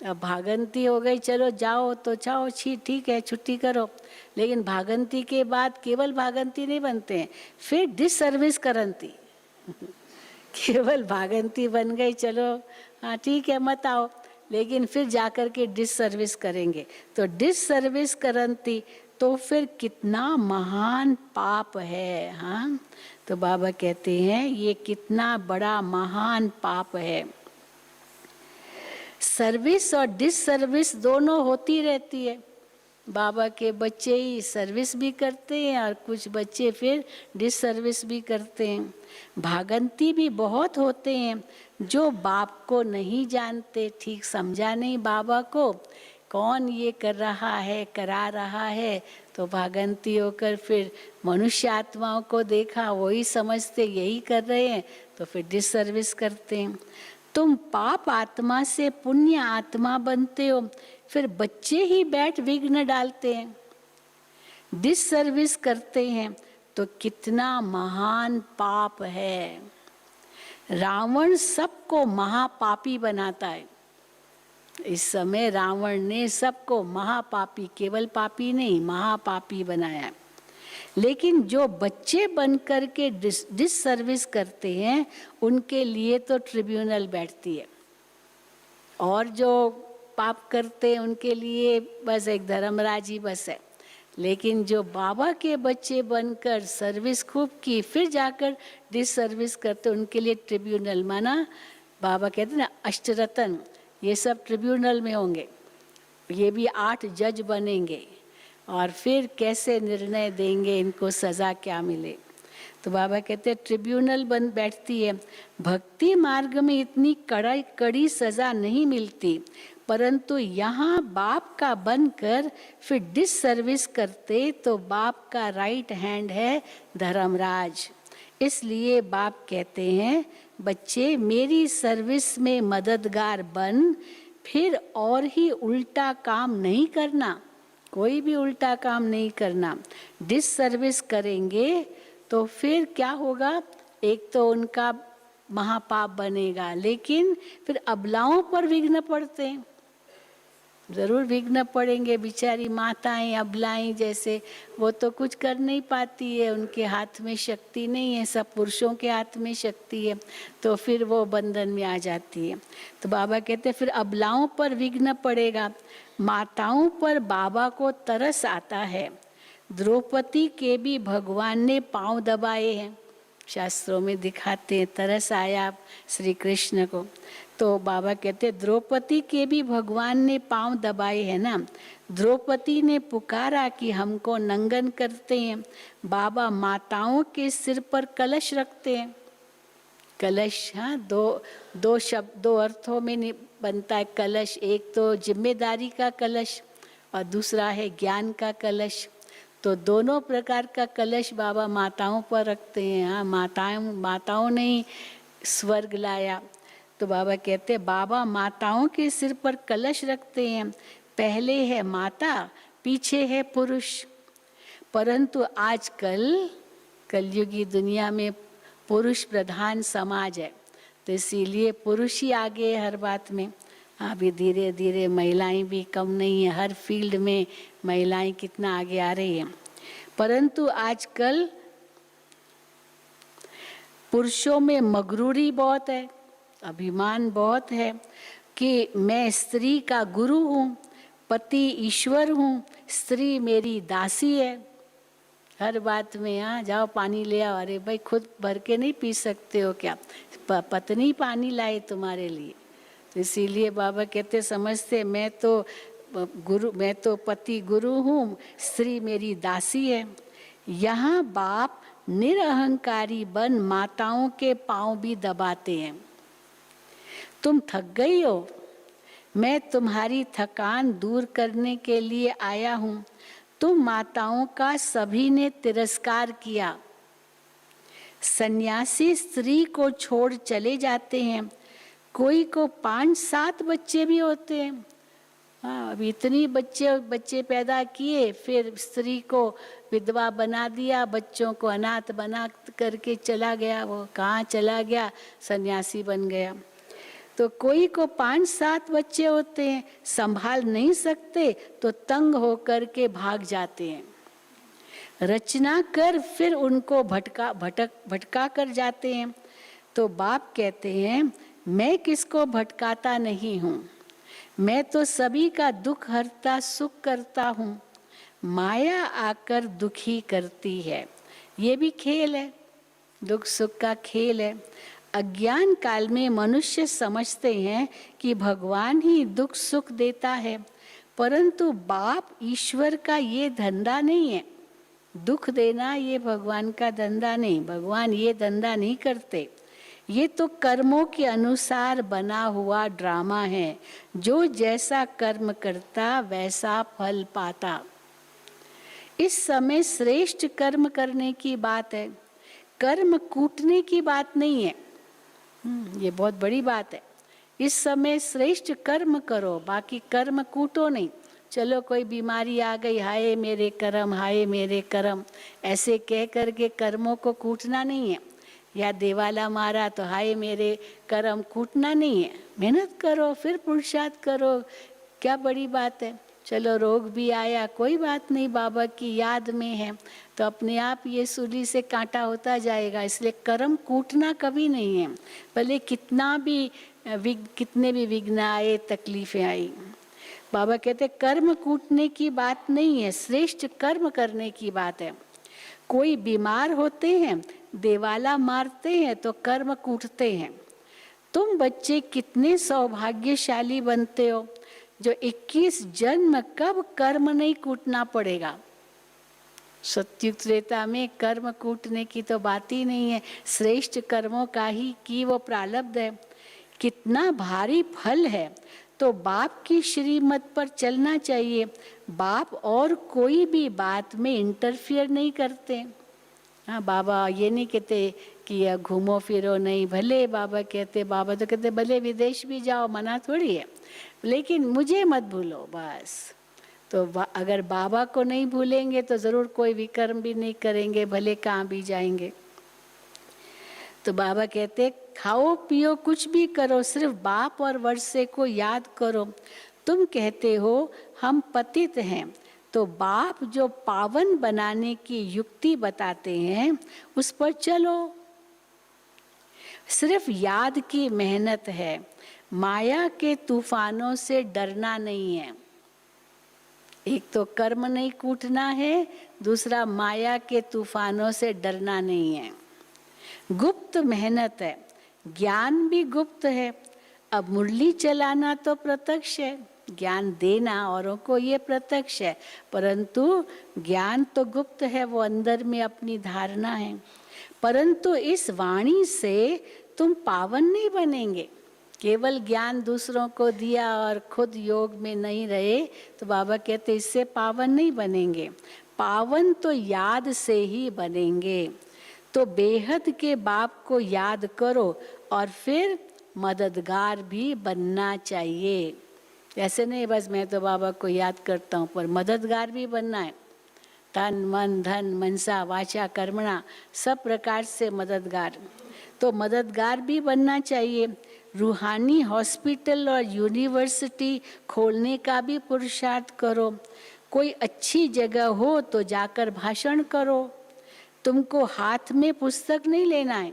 अब भागंती हो गई, चलो जाओ तो जाओ, ठीक है छुट्टी करो। लेकिन भागंती के बाद केवल भागंती नहीं बनते हैं, फिर डिससर्विस करंती। केवल भागंती बन गई, चलो हाँ ठीक है मत आओ, लेकिन फिर जाकर के डिससर्विस करेंगे। तो डिससर्विस करंती तो फिर कितना महान पाप है। हाँ, तो बाबा कहते हैं ये कितना बड़ा महान पाप है। सर्विस और डिससर्विस दोनों होती रहती है। बाबा के बच्चे ही सर्विस भी करते हैं और कुछ बच्चे फिर डिससर्विस भी करते हैं। भागंती भी बहुत होते हैं जो बाप को नहीं जानते, ठीक समझा नहीं बाबा को, कौन ये कर रहा है, करा रहा है, तो भागंती होकर फिर मनुष्य आत्माओं को देखा वही समझते यही कर रहे हैं, तो फिर डिससर्विस करते हैं। तुम पाप आत्मा से पुण्य आत्मा बनते हो, फिर बच्चे ही बैठ विघ्न डालते हैं, डिससर्विस करते हैं, तो कितना महान पाप है। रावण सबको महापापी बनाता है। इस समय रावण ने सबको महापापी, केवल पापी नहीं महापापी बनाया है। लेकिन जो बच्चे बनकर के डिससर्विस करते हैं उनके लिए तो ट्रिब्यूनल बैठती है, और जो पाप करते हैं उनके लिए बस एक धर्मराज ही बस है। लेकिन जो बाबा के बच्चे बनकर सर्विस खूब की फिर जाकर डिससर्विस करते उनके लिए ट्रिब्यूनल, माना बाबा कहते हैं ना अष्टरत्न, ये सब ट्रिब्यूनल में होंगे। ये भी 8 जज बनेंगे और फिर कैसे निर्णय देंगे, इनको सज़ा क्या मिले। तो बाबा कहते हैं ट्रिब्यूनल बन बैठती है। भक्ति मार्ग में इतनी कड़ी सज़ा नहीं मिलती, परंतु यहाँ बाप का बनकर फिर डिससर्विस करते तो बाप का राइट हैंड है धर्मराज। इसलिए बाप कहते हैं बच्चे मेरी सर्विस में मददगार बन, फिर और ही उल्टा काम नहीं करना, कोई भी उल्टा काम नहीं करना। डिससर्विस करेंगे तो फिर क्या होगा, एक तो उनका महापाप बनेगा, लेकिन फिर अबलाओं पर विघ्न पड़ते हैं, जरूर विघ्न पड़ेंगे। बेचारी माताएं अबलाएं जैसे, वो तो कुछ कर नहीं पाती है, उनके हाथ में शक्ति नहीं है, सब पुरुषों के हाथ में शक्ति है, तो फिर वो बंधन में आ जाती है। तो बाबा कहते हैं फिर अबलाओं पर विघ्न पड़ेगा। माताओं पर बाबा को तरस आता है। द्रौपदी के भी भगवान ने पांव दबाए हैं, शास्त्रों में दिखाते हैं, तरस आया श्री कृष्ण को। तो बाबा कहते हैं द्रौपदी के भी भगवान ने पांव दबाए हैं ना। द्रौपदी ने पुकारा कि हमको नंगन करते हैं। बाबा माताओं के सिर पर कलश रखते हैं। कलश, हाँ, दो शब्द, 2 अर्थों में बनता है कलश। एक तो जिम्मेदारी का कलश और दूसरा है ज्ञान का कलश। तो दोनों प्रकार का कलश बाबा माताओं पर रखते हैं। हाँ, माताओं ने ही स्वर्ग लाया। तो बाबा कहते हैं बाबा माताओं के सिर पर कलश रखते हैं। पहले है माता, पीछे है पुरुष। परंतु आजकल कलयुगी दुनिया में पुरुष प्रधान समाज है, तो इसीलिए पुरुष ही आगे है हर बात में। अभी धीरे धीरे महिलाएं भी कम नहीं है, हर फील्ड में महिलाएं कितना आगे आ रही हैं। परंतु आजकल पुरुषों में मगरूरी बहुत है, अभिमान बहुत है कि मैं स्त्री का गुरु हूँ, पति ईश्वर हूँ, स्त्री मेरी दासी है। हर बात में यहाँ जाओ पानी ले आओ, अरे भाई खुद भर के नहीं पी सकते हो क्या, पत्नी पानी लाए तुम्हारे लिए। तो इसीलिए बाबा कहते समझते मैं तो पति गुरु हूँ, स्त्री मेरी दासी है। यहाँ बाप निरअहंकारी बन माताओं के पांव भी दबाते हैं। तुम थक गई हो, मैं तुम्हारी थकान दूर करने के लिए आया हूँ। तुम माताओं का सभी ने तिरस्कार किया। सन्यासी स्त्री को छोड़ चले जाते हैं, कोई को 5-7 बच्चे भी होते हैं। हाँ, अब इतनी बच्चे पैदा किए, फिर स्त्री को विधवा बना दिया, बच्चों को अनाथ बना करके चला गया। वो कहाँ चला गया? सन्यासी बन गया। तो कोई को 5-7 बच्चे होते हैं, संभाल नहीं सकते तो तंग होकर के भाग जाते हैं। रचना कर फिर उनको भटका कर जाते हैं। तो बाप कहते हैं मैं किसको भटकाता नहीं हूँ, मैं तो सभी का दुख हरता सुख करता हूँ। माया आकर दुखी करती है, ये भी खेल है, दुख सुख का खेल है। अज्ञान काल में मनुष्य समझते हैं कि भगवान ही दुख सुख देता है, परंतु बाप ईश्वर का ये धंधा नहीं है। दुख देना ये भगवान का धंधा नहीं, भगवान ये धंधा नहीं करते। ये तो कर्मों के अनुसार बना हुआ ड्रामा है, जो जैसा कर्म करता वैसा फल पाता। इस समय श्रेष्ठ कर्म करने की बात है, कर्म कूटने की बात नहीं है। ये बहुत बड़ी बात है। इस समय श्रेष्ठ कर्म करो, बाकी कर्म कूटो नहीं। चलो कोई बीमारी आ गई, हाय मेरे कर्म, हाय मेरे कर्म, ऐसे कह करके कर्मों को कूटना नहीं है। या देवाला मारा तो हाय मेरे कर्म, कूटना नहीं है। मेहनत करो, फिर पुरुषार्थ करो, क्या बड़ी बात है। चलो रोग भी आया, कोई बात नहीं, बाबा की याद में है तो अपने आप ये सूली से कांटा होता जाएगा। इसलिए कर्म कूटना कभी नहीं है, भले कितने भी विघ्न आए, तकलीफें आई। बाबा कहते कर्म कूटने की बात नहीं है, श्रेष्ठ कर्म करने की बात है। कोई बीमार होते हैं, देवाला मारते हैं तो कर्म कूटते हैं। तुम बच्चे कितने सौभाग्यशाली बनते हो जो 21 जन्म कब कर्म नहीं कूटना पड़ेगा। सत्युग त्रेता में कर्म कूटने की तो बात ही नहीं है, श्रेष्ठ कर्मों का ही की वो प्रारब्ध है। कितना भारी फल है, तो बाप की श्रीमत पर चलना चाहिए। बाप और कोई भी बात में इंटरफियर नहीं करते। हाँ, बाबा ये नहीं कहते कि घूमो फिरो नहीं, भले बाबा कहते, बाबा तो कहते भले विदेश भी जाओ, मना थोड़ी है, लेकिन मुझे मत भूलो बस। तो अगर बाबा को नहीं भूलेंगे तो जरूर कोई विकर्म भी नहीं करेंगे, भले कहाँ भी जाएंगे। तो बाबा कहते खाओ पियो कुछ भी करो, सिर्फ बाप और वर्षे को याद करो। तुम कहते हो हम पतित हैं, तो बाप जो पावन बनाने की युक्ति बताते हैं उस पर चलो। सिर्फ याद की मेहनत है, माया के तूफानों से डरना नहीं है। एक तो कर्म नहीं कूटना है, दूसरा माया के तूफानों से डरना नहीं है। गुप्त मेहनत है, ज्ञान भी गुप्त है। अब मुरली चलाना तो प्रत्यक्ष है, ज्ञान देना औरों को ये प्रत्यक्ष है, परंतु ज्ञान तो गुप्त है, वो अंदर में अपनी धारणा है। परंतु इस वाणी से तुम पावन नहीं बनेंगे। केवल ज्ञान दूसरों को दिया और खुद योग में नहीं रहे तो बाबा कहते इससे पावन नहीं बनेंगे। पावन तो याद से ही बनेंगे। तो बेहद के बाप को याद करो और फिर मददगार भी बनना चाहिए। ऐसे नहीं बस मैं तो बाबा को याद करता हूँ, पर मददगार भी बनना है। तन मन धन मनसा वाचा कर्मणा सब प्रकार से मददगार। तो मददगार भी बनना चाहिए। रूहानी हॉस्पिटल और यूनिवर्सिटी खोलने का भी पुरुषार्थ करो। कोई अच्छी जगह हो तो जाकर भाषण करो। तुमको हाथ में पुस्तक नहीं लेना है।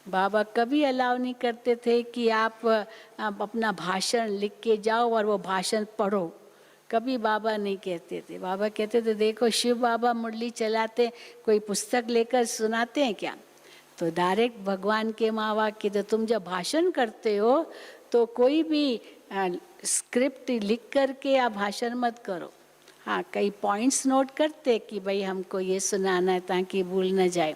बाबा कभी अलाउ नहीं करते थे कि आप अपना भाषण लिख के जाओ और वो भाषण पढ़ो। कभी बाबा नहीं कहते थे। बाबा कहते थे देखो शिव बाबा मुरली चलाते, कोई पुस्तक लेकर सुनाते हैं क्या? तो डायरेक्ट भगवान के माँ की, तो तुम जब भाषण करते हो तो कोई भी स्क्रिप्ट लिख करके आप भाषण मत करो। हाँ, कई पॉइंट्स नोट करते कि भाई हमको ये सुनाना है ताकि भूल न जाए,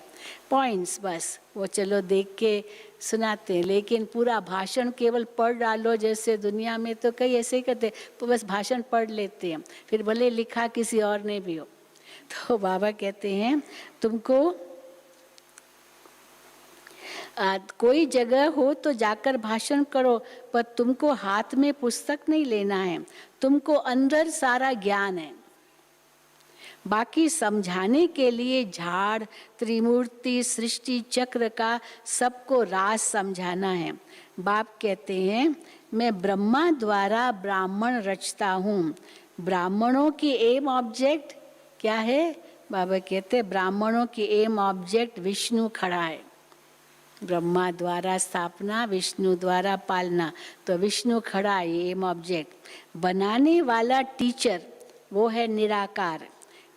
पॉइंट्स बस वो चलो देख के सुनाते हैं। लेकिन पूरा भाषण केवल पढ़ डालो, जैसे दुनिया में तो कई ऐसे ही करते, तो बस भाषण पढ़ लेते हैं, फिर भले लिखा किसी और ने भी हो। तो बाबा कहते हैं तुमको कोई जगह हो तो जाकर भाषण करो, पर तुमको हाथ में पुस्तक नहीं लेना है। तुमको अंदर सारा ज्ञान है, बाकी समझाने के लिए झाड़, त्रिमूर्ति, सृष्टि चक्र का सबको राज समझाना है। बाप कहते हैं मैं ब्रह्मा द्वारा ब्राह्मण रचता हूँ। ब्राह्मणों की एम ऑब्जेक्ट क्या है? बाबा कहते हैं ब्राह्मणों की एम ऑब्जेक्ट विष्णु खड़ा है। ब्रह्मा द्वारा स्थापना, विष्णु द्वारा पालना, तो विष्णु खड़ा है एम ऑब्जेक्ट। बनाने वाला टीचर वो है निराकार।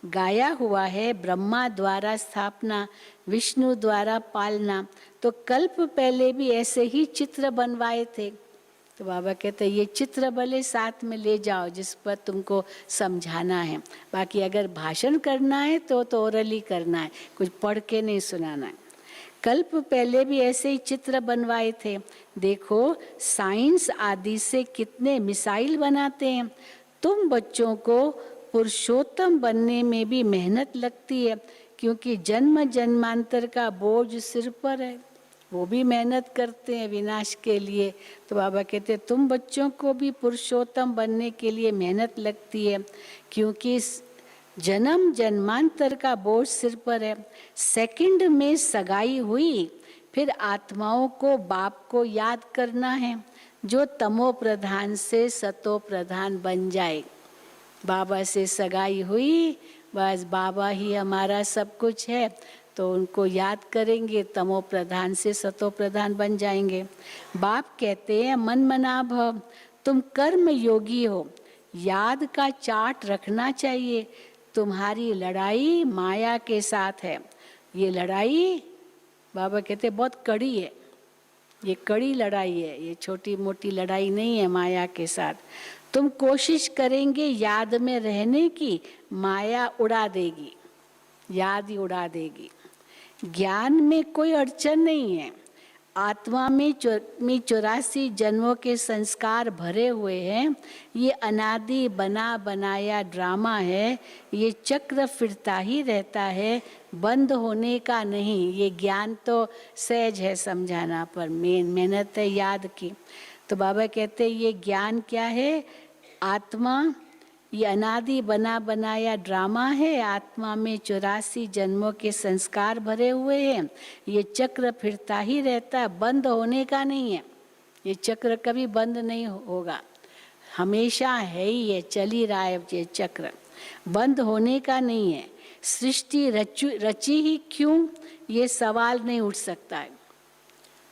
गाया हुआ है ब्रह्मा द्वारा स्थापना, विष्णु द्वारा पालना। तो कल्प पहले भी ऐसे ही चित्र बनवाए थे। तो बाबा कहते हैं ये चित्र भले साथ में ले जाओ जिस पर तुमको समझाना है। बाकी अगर भाषण करना है तो ओरली करना है, कुछ पढ़ के नहीं सुनाना है। कल्प पहले भी ऐसे ही चित्र बनवाए थे। देखो साइंस आदि से कितने मिसाइल बनाते हैं। तुम बच्चों को पुरुषोत्तम बनने में भी मेहनत लगती है, क्योंकि जन्म जन्मांतर का बोझ सिर पर है। वो भी मेहनत करते हैं विनाश के लिए। तो बाबा कहते हैं तुम बच्चों को भी पुरुषोत्तम बनने के लिए मेहनत लगती है, क्योंकि जन्म जन्मांतर का बोझ सिर पर है। सेकंड में सगाई हुई, फिर आत्माओं को बाप को याद करना है, जो तमो प्रधान से सतो प्रधान बन जाए। बाबा से सगाई हुई, बस बाबा ही हमारा सब कुछ है, तो उनको याद करेंगे, तमो प्रधान से सतो प्रधान बन जाएंगे। बाप कहते हैं मन मना भव, तुम कर्म योगी हो, याद का चार्ट रखना चाहिए। तुम्हारी लड़ाई माया के साथ है। ये लड़ाई बाबा कहते हैं बहुत कड़ी है, ये कड़ी लड़ाई है, ये छोटी मोटी लड़ाई नहीं है माया के साथ। तुम कोशिश करेंगे याद में रहने की, माया उड़ा देगी, याद ही उड़ा देगी। ज्ञान में कोई अड़चन नहीं है। आत्मा में 84 जन्मों के संस्कार भरे हुए हैं। ये अनादि बना बनाया ड्रामा है, ये चक्र फिरता ही रहता है, बंद होने का नहीं। ये ज्ञान तो सहज है समझाना, पर मेहनत है याद की। तो बाबा कहते हैं ये ज्ञान क्या है? आत्मा ये अनादि बना बनाया ड्रामा है। आत्मा में 84 जन्मों के संस्कार भरे हुए हैं। ये चक्र फिरता ही रहता है, बंद होने का नहीं है। ये चक्र कभी बंद नहीं होगा, हमेशा है ही है, चल ही रहा है। ये चक्र बंद होने का नहीं है। सृष्टि रची ही क्यों, ये सवाल नहीं उठ सकता है।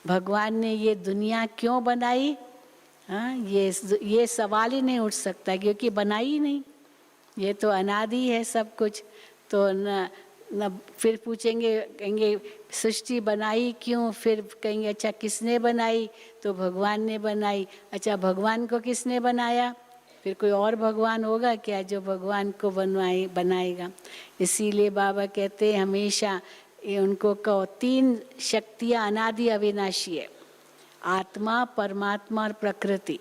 भगवान ने ये दुनिया क्यों बनाई, हाँ, ये सवाल ही नहीं उठ सकता, क्योंकि बनाई ही नहीं। ये तो अनादि है सब कुछ। तो न फिर पूछेंगे, कहेंगे सृष्टि बनाई क्यों, फिर कहेंगे अच्छा किसने बनाई, तो भगवान ने बनाई। अच्छा भगवान को किसने बनाया? फिर कोई और भगवान होगा क्या जो भगवान को बनाएगा? इसीलिए बाबा कहते हैं हमेशा ये उनको कहो, 3 शक्तियाँ अनादि अविनाशी है, आत्मा, परमात्मा और प्रकृति।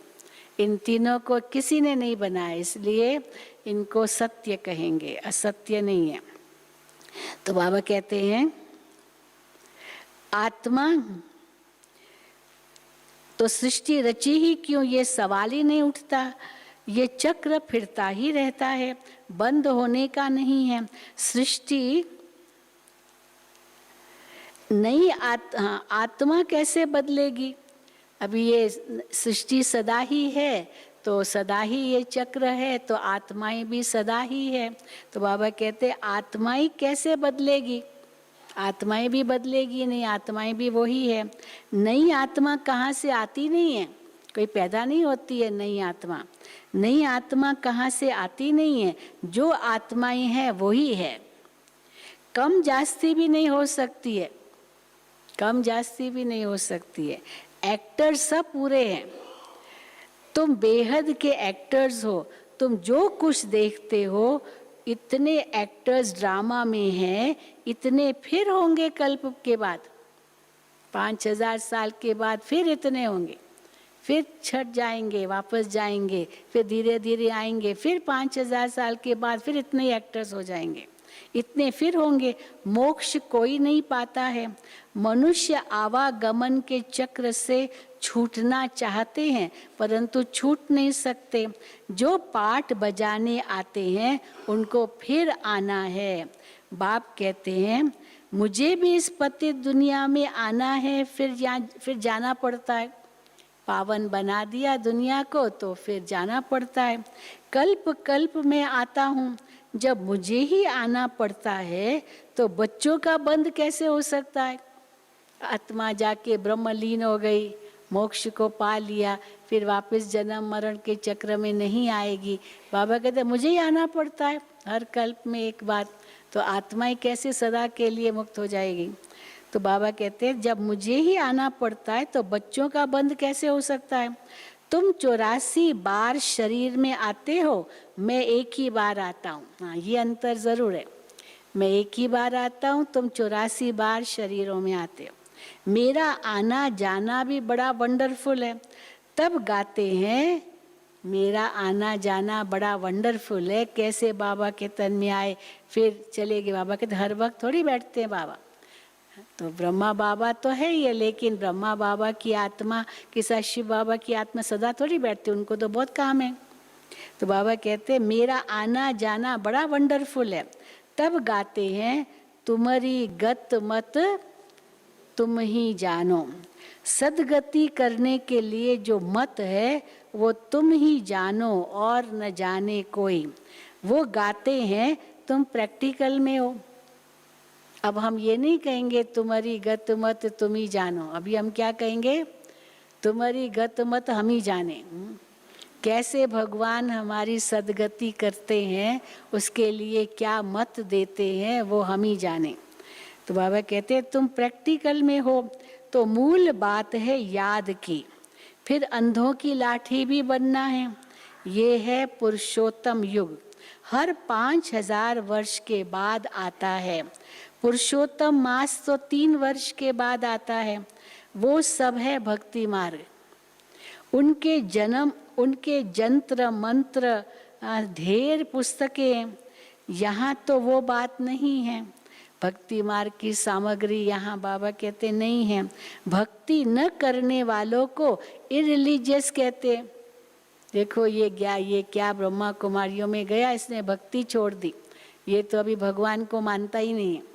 इन तीनों को किसी ने नहीं बनाया, इसलिए इनको सत्य कहेंगे, असत्य नहीं है। तो बाबा कहते हैं आत्मा तो सृष्टि रची ही क्यों, ये सवाल ही नहीं उठता। ये चक्र फिरता ही रहता है, बंद होने का नहीं है। सृष्टि नई आत्मा कैसे बदलेगी? अभी ये सृष्टि सदा ही है, तो सदा ही ये चक्र है, तो आत्माएं भी सदा ही है। तो बाबा कहते आत्माएं कैसे बदलेगी? आत्माएं भी बदलेगी नहीं, आत्माएं भी वही है। नई आत्मा कहाँ से आती नहीं है, कोई पैदा नहीं होती है नई आत्मा। नई आत्मा कहाँ से आती नहीं है, जो आत्माएं हैं वही है। कम जास्ती भी नहीं हो सकती है, कम जास्ती भी नहीं हो सकती है। एक्टर सब पूरे हैं, तुम बेहद के एक्टर्स हो। तुम जो कुछ देखते हो, इतने एक्टर्स ड्रामा में हैं, इतने फिर होंगे कल्प के बाद, 5000 साल के बाद फिर इतने होंगे, फिर छट जाएंगे, वापस जाएंगे, फिर धीरे धीरे आएंगे, फिर 5000 साल के बाद फिर इतने एक्टर्स हो जाएंगे, इतने फिर होंगे। मोक्ष कोई नहीं पाता है। मनुष्य आवागमन के चक्र से छूटना चाहते हैं, परंतु छूट नहीं सकते। जो पाठ बजाने आते हैं उनको फिर आना है। बाप कहते हैं मुझे भी इस पतित दुनिया में आना है, फिर जाना पड़ता है। पावन बना दिया दुनिया को तो फिर जाना पड़ता है। कल्प कल्प में आता हूँ, जब मुझे ही आना पड़ता है तो बच्चों का बंद कैसे हो सकता है? आत्मा जाके ब्रह्मलीन हो गई, मोक्ष को पा लिया, फिर वापस जन्म मरण के चक्र में नहीं आएगी। बाबा कहते मुझे ही आना पड़ता है हर कल्प में एक बार, तो आत्माएं कैसे सदा के लिए मुक्त हो जाएगी? तो बाबा कहते हैं जब मुझे ही आना पड़ता है तो बच्चों का बंद कैसे हो सकता है? तुम 84 बार शरीर में आते हो, मैं एक ही बार आता हूँ। हाँ, ये अंतर जरूर है। मैं एक ही बार आता हूँ, तुम 84 बार शरीरों में आते हो। मेरा आना जाना भी बड़ा वंडरफुल है। तब गाते हैं मेरा आना जाना बड़ा वंडरफुल है। कैसे बाबा के तन में आए फिर चले गए। बाबा कहते हर वक्त थोड़ी बैठते हैं बाबा, तो ब्रह्मा बाबा तो है ही है, लेकिन ब्रह्मा बाबा की आत्मा के साथ शिव बाबा की आत्मा सदा थोड़ी बैठते, उनको तो बहुत काम है। तो बाबा कहते मेरा आना जाना बड़ा वंडरफुल है। तब गाते हैं तुम्हारी गत मत तुम ही जानो। सदगति करने के लिए जो मत है वो तुम ही जानो और न जाने कोई। वो गाते हैं तुम प्रैक्टिकल में हो। अब हम ये नहीं कहेंगे तुम्हारी गत मत तुम ही जानो, अभी हम क्या कहेंगे? तुम्हारी गत मत हम ही जाने। कैसे भगवान हमारी सदगति करते हैं, उसके लिए क्या मत देते हैं, वो हम ही जाने। तो बाबा कहते हैं तुम प्रैक्टिकल में हो तो मूल बात है याद की, फिर अंधों की लाठी भी बनना है। ये है पुरुषोत्तम युग, हर 5000 वर्ष के बाद आता है। पुरुषोत्तम मास तो 3 वर्ष के बाद आता है। वो सब है भक्ति मार्ग। उनके जन्म, उनके जंत्र मंत्र, ढेर पुस्तकें, यहाँ तो वो बात नहीं है। भक्ति मार्ग की सामग्री यहाँ बाबा कहते नहीं है। भक्ति न करने वालों को इरिलीजियस कहते। देखो ये क्या ब्रह्मा कुमारियों में गया, इसने भक्ति छोड़ दी, ये तो अभी भगवान को मानता ही नहीं है।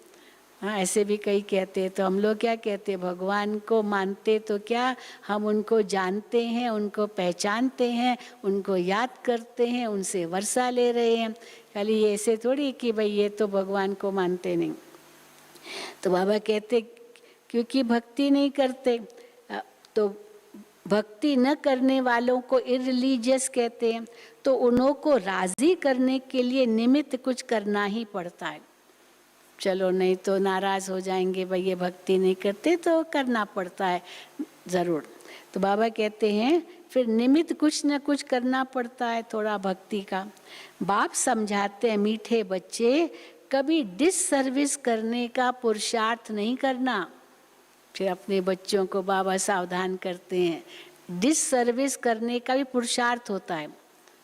हाँ, ऐसे भी कई कहते हैं। तो हम लोग क्या कहते हैं? भगवान को मानते तो क्या, हम उनको जानते हैं, उनको पहचानते हैं, उनको याद करते हैं, उनसे वर्षा ले रहे हैं। खाली ऐसे थोड़ी कि भाई ये तो भगवान को मानते नहीं। तो बाबा कहते क्योंकि भक्ति नहीं करते, तो भक्ति न करने वालों को इरिलीजियस कहते हैं। तो उन्हों को राजी करने के लिए निमित्त कुछ करना ही पड़ता है। चलो नहीं तो नाराज हो जाएंगे, भाई ये भक्ति नहीं करते, तो करना पड़ता है जरूर। तो बाबा कहते हैं फिर निमित्त कुछ न कुछ करना पड़ता है थोड़ा भक्ति का। बाप समझाते हैं मीठे बच्चे, कभी डिससर्विस करने का पुरुषार्थ नहीं करना। फिर अपने बच्चों को बाबा सावधान करते हैं, डिससर्विस करने का भी पुरुषार्थ होता है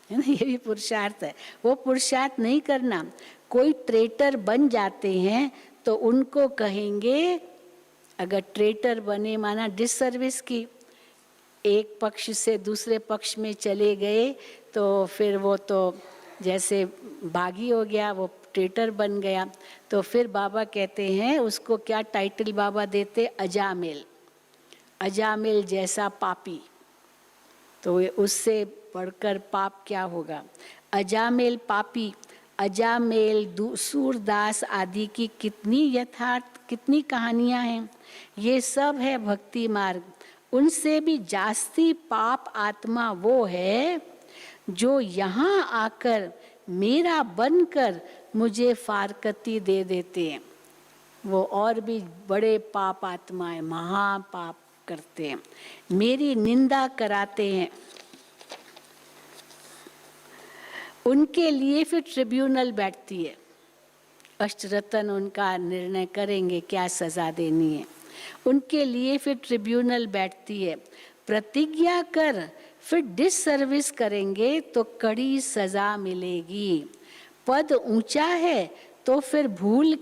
ना, ये भी पुरुषार्थ है। वो पुरुषार्थ नहीं करना। कोई ट्रेटर बन जाते हैं तो उनको कहेंगे, अगर ट्रेटर बने माना डिससर्विस की, एक पक्ष से दूसरे पक्ष में चले गए तो फिर वो तो जैसे बागी हो गया, वो ट्रेटर बन गया, तो फिर बाबा कहते हैं उसको क्या टाइटल बाबा देते, अजामिल, अजामिल जैसा पापी। तो उससे बढ़कर पाप क्या होगा, अजामिल पापी, अजामिल सूरदास आदि की कितनी कहानियां हैं। ये सब है भक्ति मार्ग। उनसे भी जास्ती पाप आत्मा वो है जो यहाँ आकर मेरा बनकर मुझे फारकती दे देते हैं। वो और भी बड़े पाप आत्माएं, महापाप करते हैं, मेरी निंदा कराते हैं। उनके लिए फिर ट्रिब्यूनल बैठती है, अष्टरत्न उनका निर्णय करेंगे क्या सजा देनी है। उनके लिए फिर ट्रिब्यूनल बैठती है, प्रतिज्ञा कर फिर डिससर्विस करेंगे तो कड़ी सजा मिलेगी। पद ऊंचा है तो फिर भूल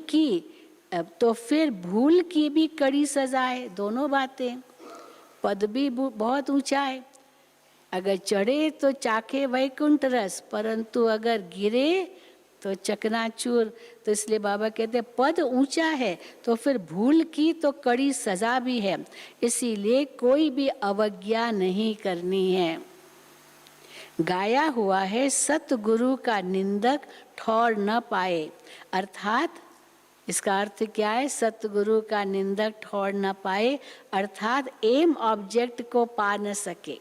की भी कड़ी सजा है। दोनों बातें, पद भी बहुत ऊंचा है, अगर चढ़े तो चाखे वैकुंठ रस, परंतु अगर गिरे तो चकनाचूर। तो इसलिए बाबा कहते हैं पद ऊंचा है तो फिर भूल की तो कड़ी सजा भी है, इसीलिए कोई भी अवज्ञा नहीं करनी है। गाया हुआ है सतगुरु का निंदक ठौर न पाए, अर्थात इसका अर्थ क्या है, सतगुरु का निंदक ठौर न पाए, अर्थात एम ऑब्जेक्ट को पा न सके।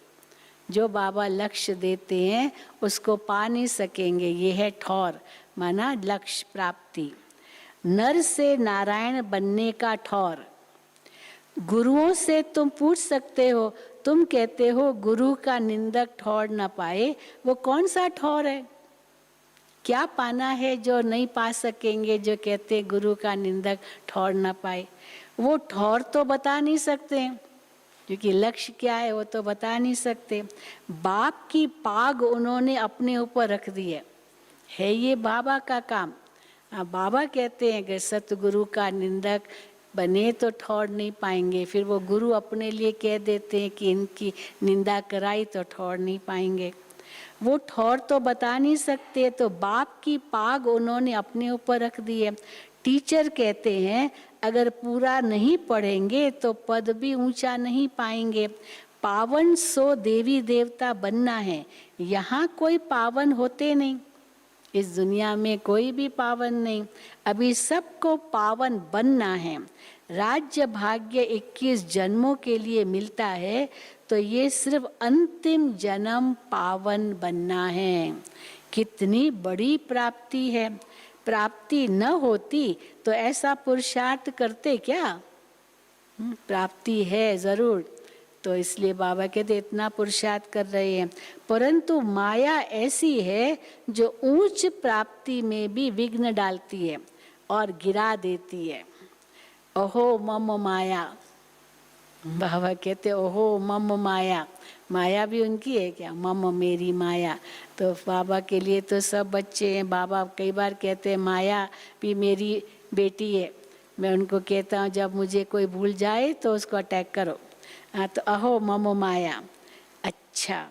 जो बाबा लक्ष्य देते हैं उसको पा नहीं सकेंगे, ये है ठौर, माना लक्ष्य प्राप्ति। नर से नारायण बनने का ठौर। गुरुओं से तुम पूछ सकते हो, तुम कहते हो गुरु का निंदक ठौर न पाए, वो कौन सा ठौर है, क्या पाना है जो नहीं पा सकेंगे, जो कहते गुरु का निंदक ठौर न पाए। वो ठौर तो बता नहीं सकते, क्योंकि लक्ष्य क्या है वो तो बता नहीं सकते। बाप की पाग उन्होंने अपने ऊपर रख दी है ये बाबा का काम। बाबा कहते हैं कि सतगुरु का निंदक बने तो ठौर नहीं पाएंगे, फिर वो गुरु अपने लिए कह देते हैं कि इनकी निंदा कराई तो ठौर नहीं पाएंगे। वो ठौर तो बता नहीं सकते, तो बाप की पाग उन्होंने अपने ऊपर रख दी है। टीचर कहते हैं अगर पूरा नहीं पढ़ेंगे तो पद भी ऊंचा नहीं पाएंगे। पावन सो देवी देवता बनना है, यहाँ कोई पावन होते नहीं, इस दुनिया में कोई भी पावन नहीं, अभी सबको पावन बनना है। राज्य भाग्य 21 जन्मों के लिए मिलता है, तो ये सिर्फ अंतिम जन्म पावन बनना है। कितनी बड़ी प्राप्ति है, प्राप्ति न होती तो ऐसा पुरुषार्थ करते क्या। प्राप्ति है जरूर, तो इसलिए बाबा कहते इतना पुरुषार्थ कर रहे हैं, परंतु माया ऐसी है जो ऊंच प्राप्ति में भी विघ्न डालती है और गिरा देती है। ओहो मम माया, बाबा कहते ओहो मम माया, माया भी उनकी है क्या, मम मेरी माया। तो बाबा के लिए तो सब बच्चे हैं। बाबा कई बार कहते हैं माया भी मेरी बेटी है। मैं उनको कहता हूँ जब मुझे कोई भूल जाए तो उसको अटैक करो। तो अहो मम माया। अच्छा,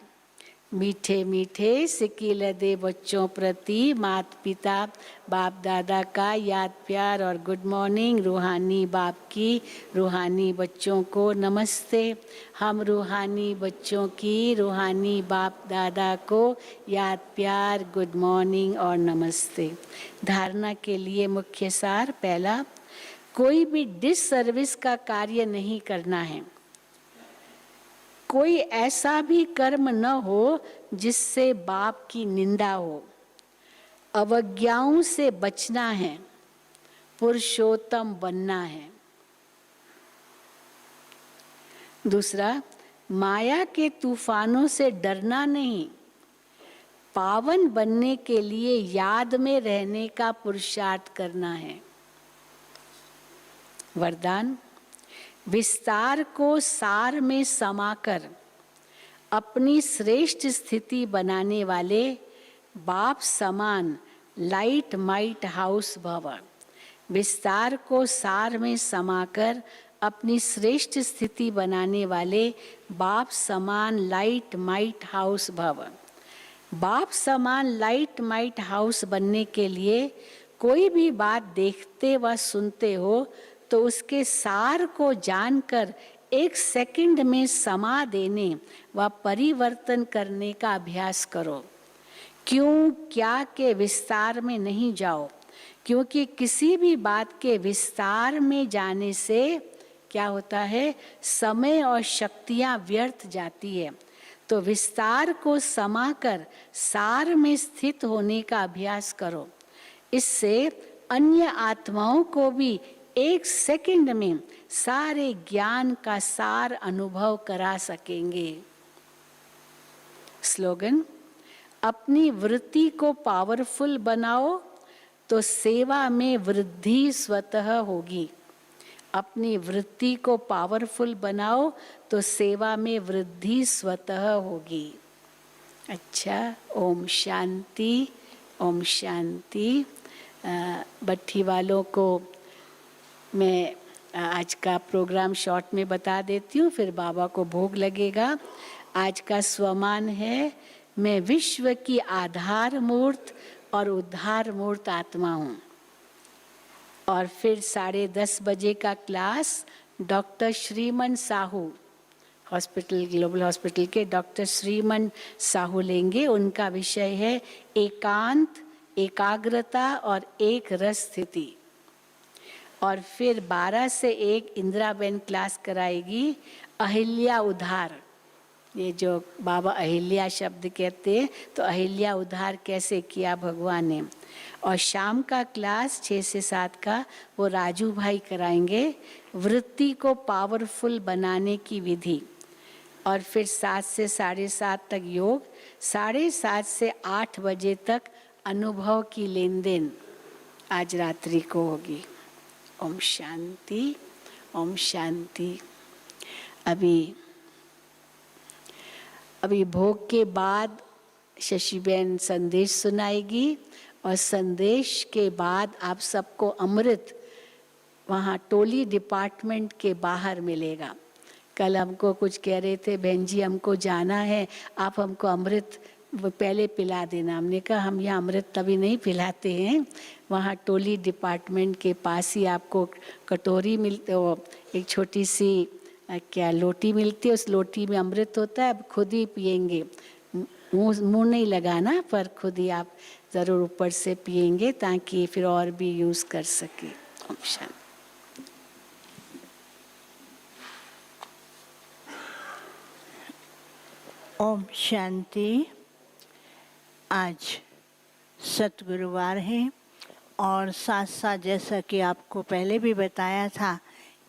मीठे मीठे सिकिल दे बच्चों प्रति माता पिता बाप दादा का याद प्यार और गुड मॉर्निंग। रूहानी बाप की रूहानी बच्चों को नमस्ते। हम रूहानी बच्चों की रूहानी बाप दादा को याद प्यार, गुड मॉर्निंग और नमस्ते। धारणा के लिए मुख्य सार, पहला, कोई भी डिससर्विस का कार्य नहीं करना है। कोई ऐसा भी कर्म न हो जिससे बाप की निंदा हो। अवज्ञाओं से बचना है, पुरुषोत्तम बनना है। दूसरा, माया के तूफानों से डरना नहीं, पावन बनने के लिए याद में रहने का पुरुषार्थ करना है। वरदान, विस्तार को सार में समाकर अपनी श्रेष्ठ स्थिति बनाने वाले बाप समान लाइट माइट हाउस भव। विस्तार को सार में समाकर अपनी श्रेष्ठ स्थिति बनाने वाले बाप समान लाइट माइट हाउस भव। बाप समान लाइट माइट हाउस बनने के लिए कोई भी बात देखते व सुनते हो तो उसके सार को जानकर 1 सेकंड में समा देने व परिवर्तन करने का अभ्यास करो। क्यों क्या के विस्तार में नहीं जाओ, क्योंकि किसी भी बात के विस्तार में जाने से क्या होता है, समय और शक्तियां व्यर्थ जाती है। तो विस्तार को समाकर सार में स्थित होने का अभ्यास करो। इससे अन्य आत्माओं को भी 1 सेकंड में सारे ज्ञान का सार अनुभव करा सकेंगे। स्लोगन: अपनी वृत्ति को पावरफुल बनाओ तो सेवा में वृद्धि स्वतः होगी। अपनी वृत्ति को पावरफुल बनाओ तो सेवा में वृद्धि स्वतः होगी। अच्छा, ओम शांति, ओम शांति। भट्ठी वालों को मैं आज का प्रोग्राम शॉर्ट में बता देती हूँ, फिर बाबा को भोग लगेगा। आज का स्वमान है, मैं विश्व की आधार मूर्त और उद्धार मूर्त आत्मा हूँ। और फिर 10:30 बजे का क्लास डॉक्टर श्रीमन साहू, हॉस्पिटल ग्लोबल हॉस्पिटल के डॉक्टर श्रीमन साहू लेंगे। उनका विषय है एकांत, एकाग्रता और एक रस स्थिति। और फिर 12 से 1 इंदिराबेन क्लास कराएगी अहिल्या उद्धार। ये जो बाबा अहिल्या शब्द कहते हैं, तो अहिल्या उद्धार कैसे किया भगवान ने। और शाम का क्लास 6 से 7 का वो राजू भाई कराएंगे वृत्ति को पावरफुल बनाने की विधि। और फिर 7 से 7:30 तक योग, 7:30 से 8 बजे तक अनुभव की लेन देन आज रात्रि को होगी। ओम शांति, ओम शांति। अभी भोग के बाद शशिबेन संदेश सुनाएगी और संदेश के बाद आप सबको अमृत वहाँ टोली डिपार्टमेंट के बाहर मिलेगा। कल हमको कुछ कह रहे थे, बहन जी हमको जाना है, आप हमको अमृत पहले पिला देना। हमने कहा हम यहाँ अमृत तभी नहीं पिलाते हैं, वहाँ टोली डिपार्टमेंट के पास ही आपको कटोरी मिलते, वो एक छोटी सी क्या लोटी मिलती है, उस लोटी में अमृत होता है। अब खुद ही पिएंगे, मुंह नहीं लगाना, पर खुद ही आप ज़रूर ऊपर से पिएंगे ताकि फिर और भी यूज़ कर सके। ओम शांति। ओम शांति। आज सतगुरुवार है और साथ साथ जैसा कि आपको पहले भी बताया था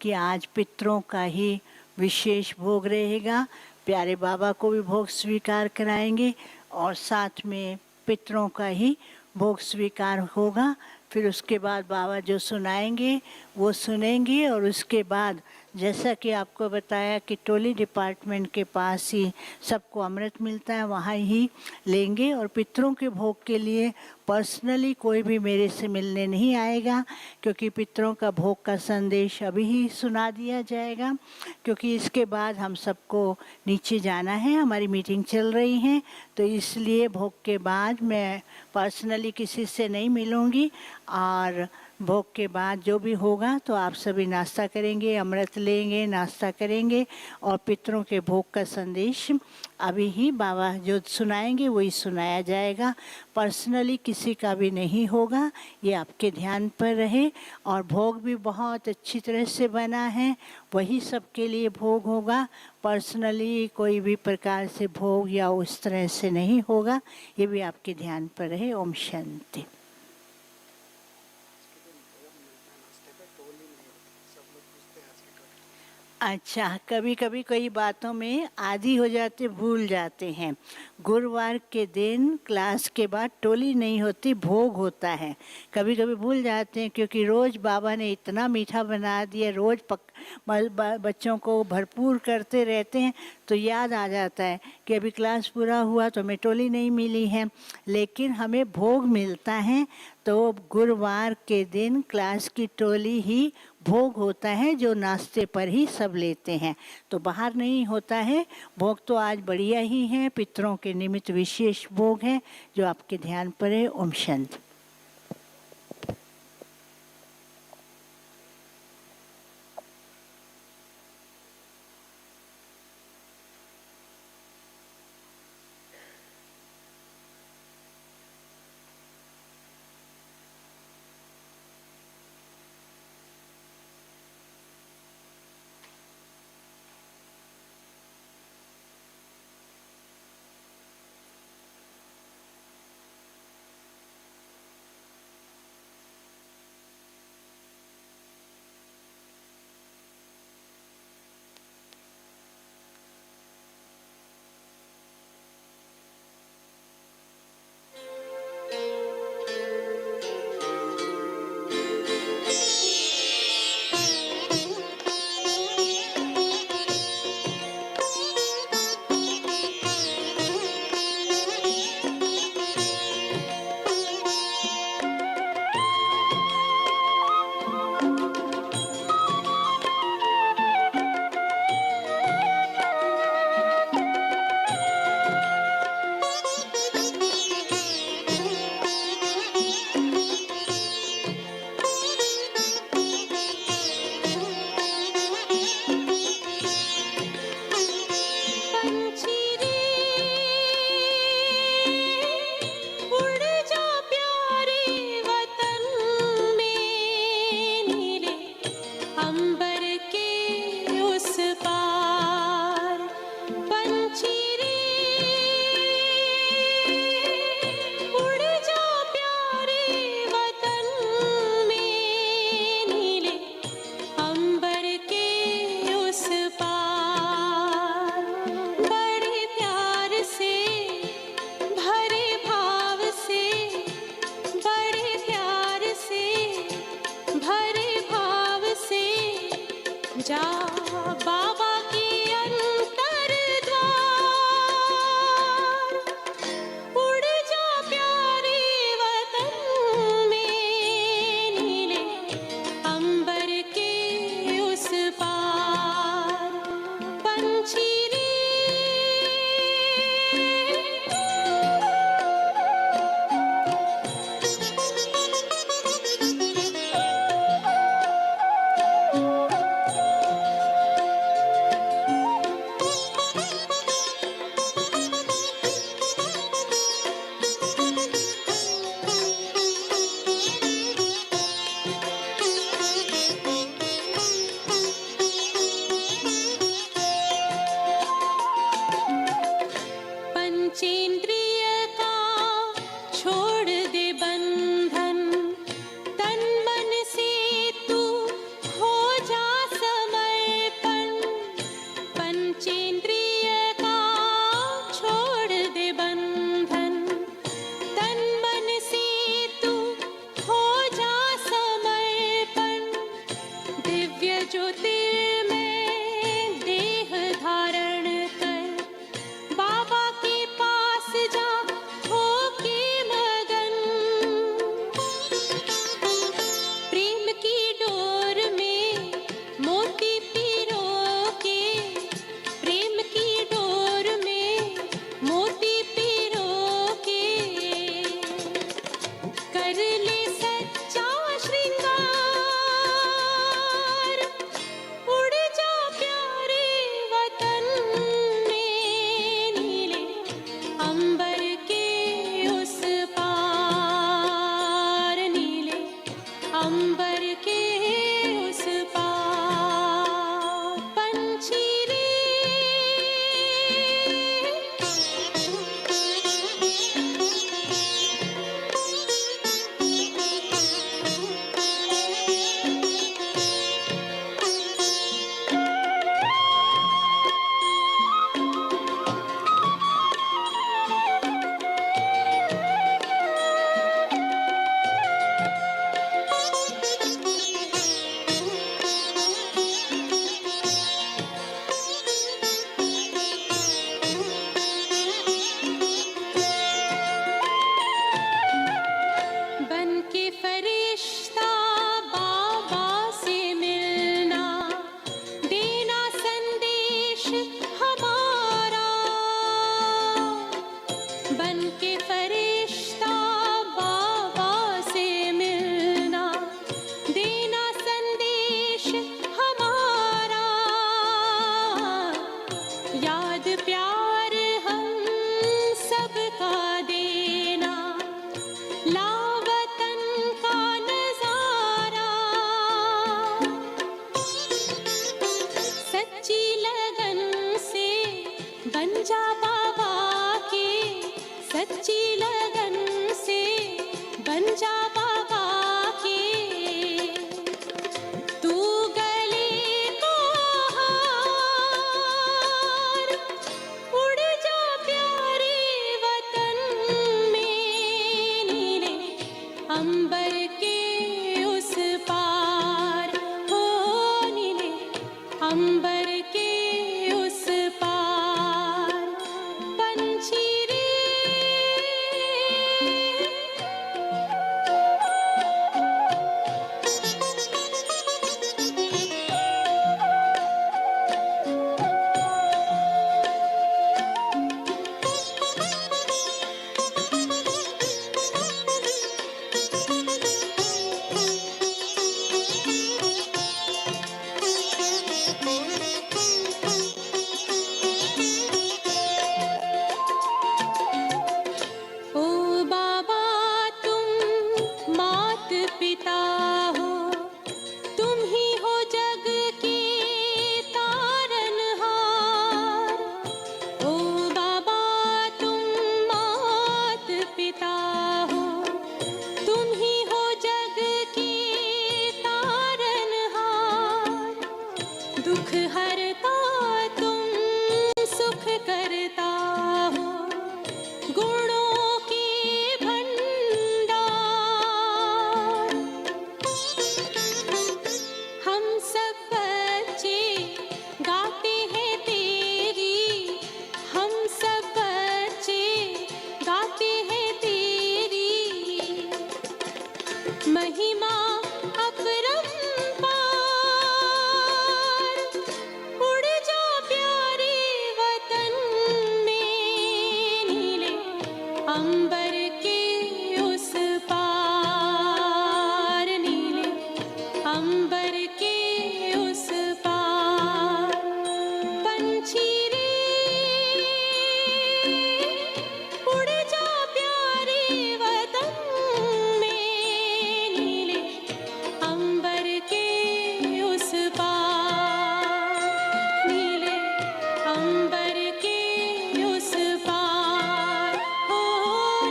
कि आज पितरों का ही विशेष भोग रहेगा। प्यारे बाबा को भी भोग स्वीकार कराएंगे और साथ में पितरों का ही भोग स्वीकार होगा। फिर उसके बाद बाबा जो सुनाएंगे वो सुनेंगे और उसके बाद जैसा कि आपको बताया कि टोली डिपार्टमेंट के पास ही सबको अमृत मिलता है, वहाँ ही लेंगे। और पितरों के भोग के लिए पर्सनली कोई भी मेरे से मिलने नहीं आएगा, क्योंकि पितरों का भोग का संदेश अभी ही सुना दिया जाएगा, क्योंकि इसके बाद हम सबको नीचे जाना है, हमारी मीटिंग चल रही है। तो इसलिए भोग के बाद मैं पर्सनली किसी से नहीं मिलूँगी। और भोग के बाद जो भी होगा तो आप सभी नाश्ता करेंगे, अमृत लेंगे, नाश्ता करेंगे और पितरों के भोग का संदेश अभी ही बाबा जो सुनाएंगे वही सुनाया जाएगा। पर्सनली किसी का भी नहीं होगा, ये आपके ध्यान पर रहे। और भोग भी बहुत अच्छी तरह से बना है, वही सबके लिए भोग होगा। पर्सनली कोई भी प्रकार से भोग या उस तरह से नहीं होगा, ये भी आपके ध्यान पर रहे। ओम शांति। अच्छा, कभी कभी कई बातों में आदी हो जाते, भूल जाते हैं। गुरुवार के दिन क्लास के बाद टोली नहीं होती, भोग होता है। कभी कभी भूल जाते हैं, क्योंकि रोज़ बाबा ने इतना मीठा बना दिया, रोज़ बच्चों को भरपूर करते रहते हैं, तो याद आ जाता है कि अभी क्लास पूरा हुआ तो हमें टोली नहीं मिली है, लेकिन हमें भोग मिलता है। तो गुरुवार के दिन क्लास की टोली ही भोग होता है, जो नाश्ते पर ही सब लेते हैं, तो बाहर नहीं होता है। भोग तो आज बढ़िया ही है, पितरों के निमित्त विशेष भोग है जो आपके ध्यान पर है। ओम शांति। पिता हो, तुम ही हो जग के तारनहार। ओ बाबा तुम मात पिता हो, तुम ही हो जग के तारनहार। दुख हरता तुम सुख करता हो, गुणों के भंडार। हम सब बच्चे गाते हैं तेरी, हम सब बच्चे गाते हैं तेरी महिमा अपरंपार। उड़ जा प्यारे वतन में, नीले अंबर के उस पार, नीले अंबर के उस पार। पंछी रे उड़ जा प्यारे वतन में, नीले अंबर के उस पार, नीले अंबर के उस पार। हो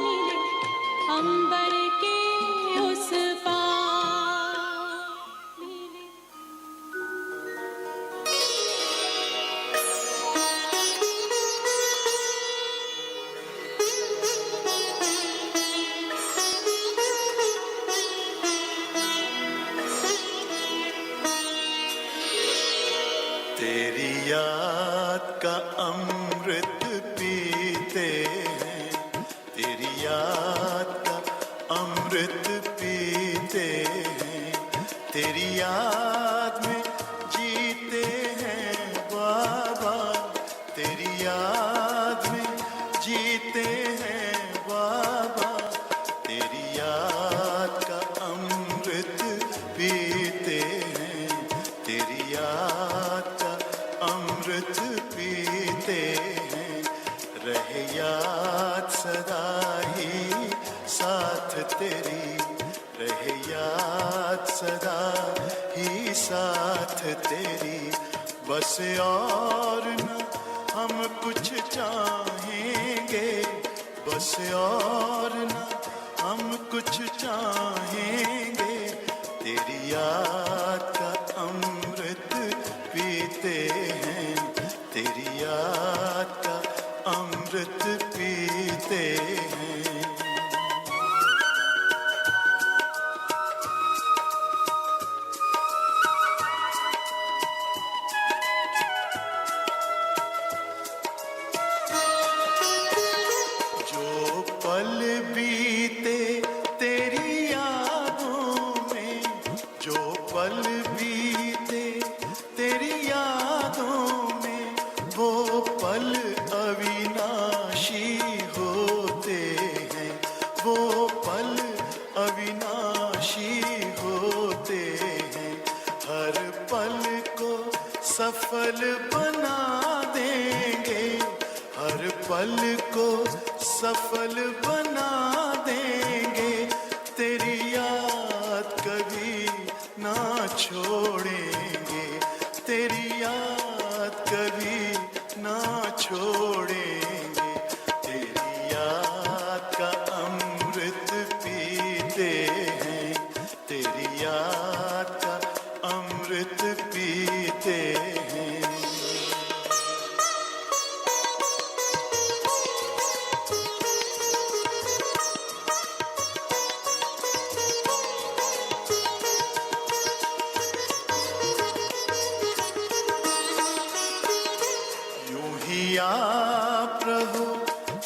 नीले अंबर के उस पार, नीले। तेरी याद का अमृत पीते हैं, तेरी याद का अमृत पीते हैं, तेरी याद में जीते हैं बाबा, तेरी याद में जीते हैं बाबा, तेरी याद का अमृत पीते हैं, तेरी याद का अमृत पीते हैं। रहे याद सदा ही साथ तेरी, रहे याद सदा ही साथ तेरी। बस और न हम कुछ चाहेंगे, बस और न हम कुछ चाहेंगे, तेरी याद का अमृत पीते हैं, तेरी याद का अमृत पीते हैं। जो पल बीते तेरी यादों में, जो पल बीते तेरी यादों में, वो पल अविनाशी होते हैं, वो पल अविनाशी होते हैं। हर पल को सफल बना देंगे, हर पल को सफल बना देंगे, तेरी याद कभी ना छोड़ेंगे, तेरी याद कभी ना छोड़ेंगे। तेरी याद का अमृत पीते हैं, तेरी याद का अमृत पीते हैं। यूं ही आप रहो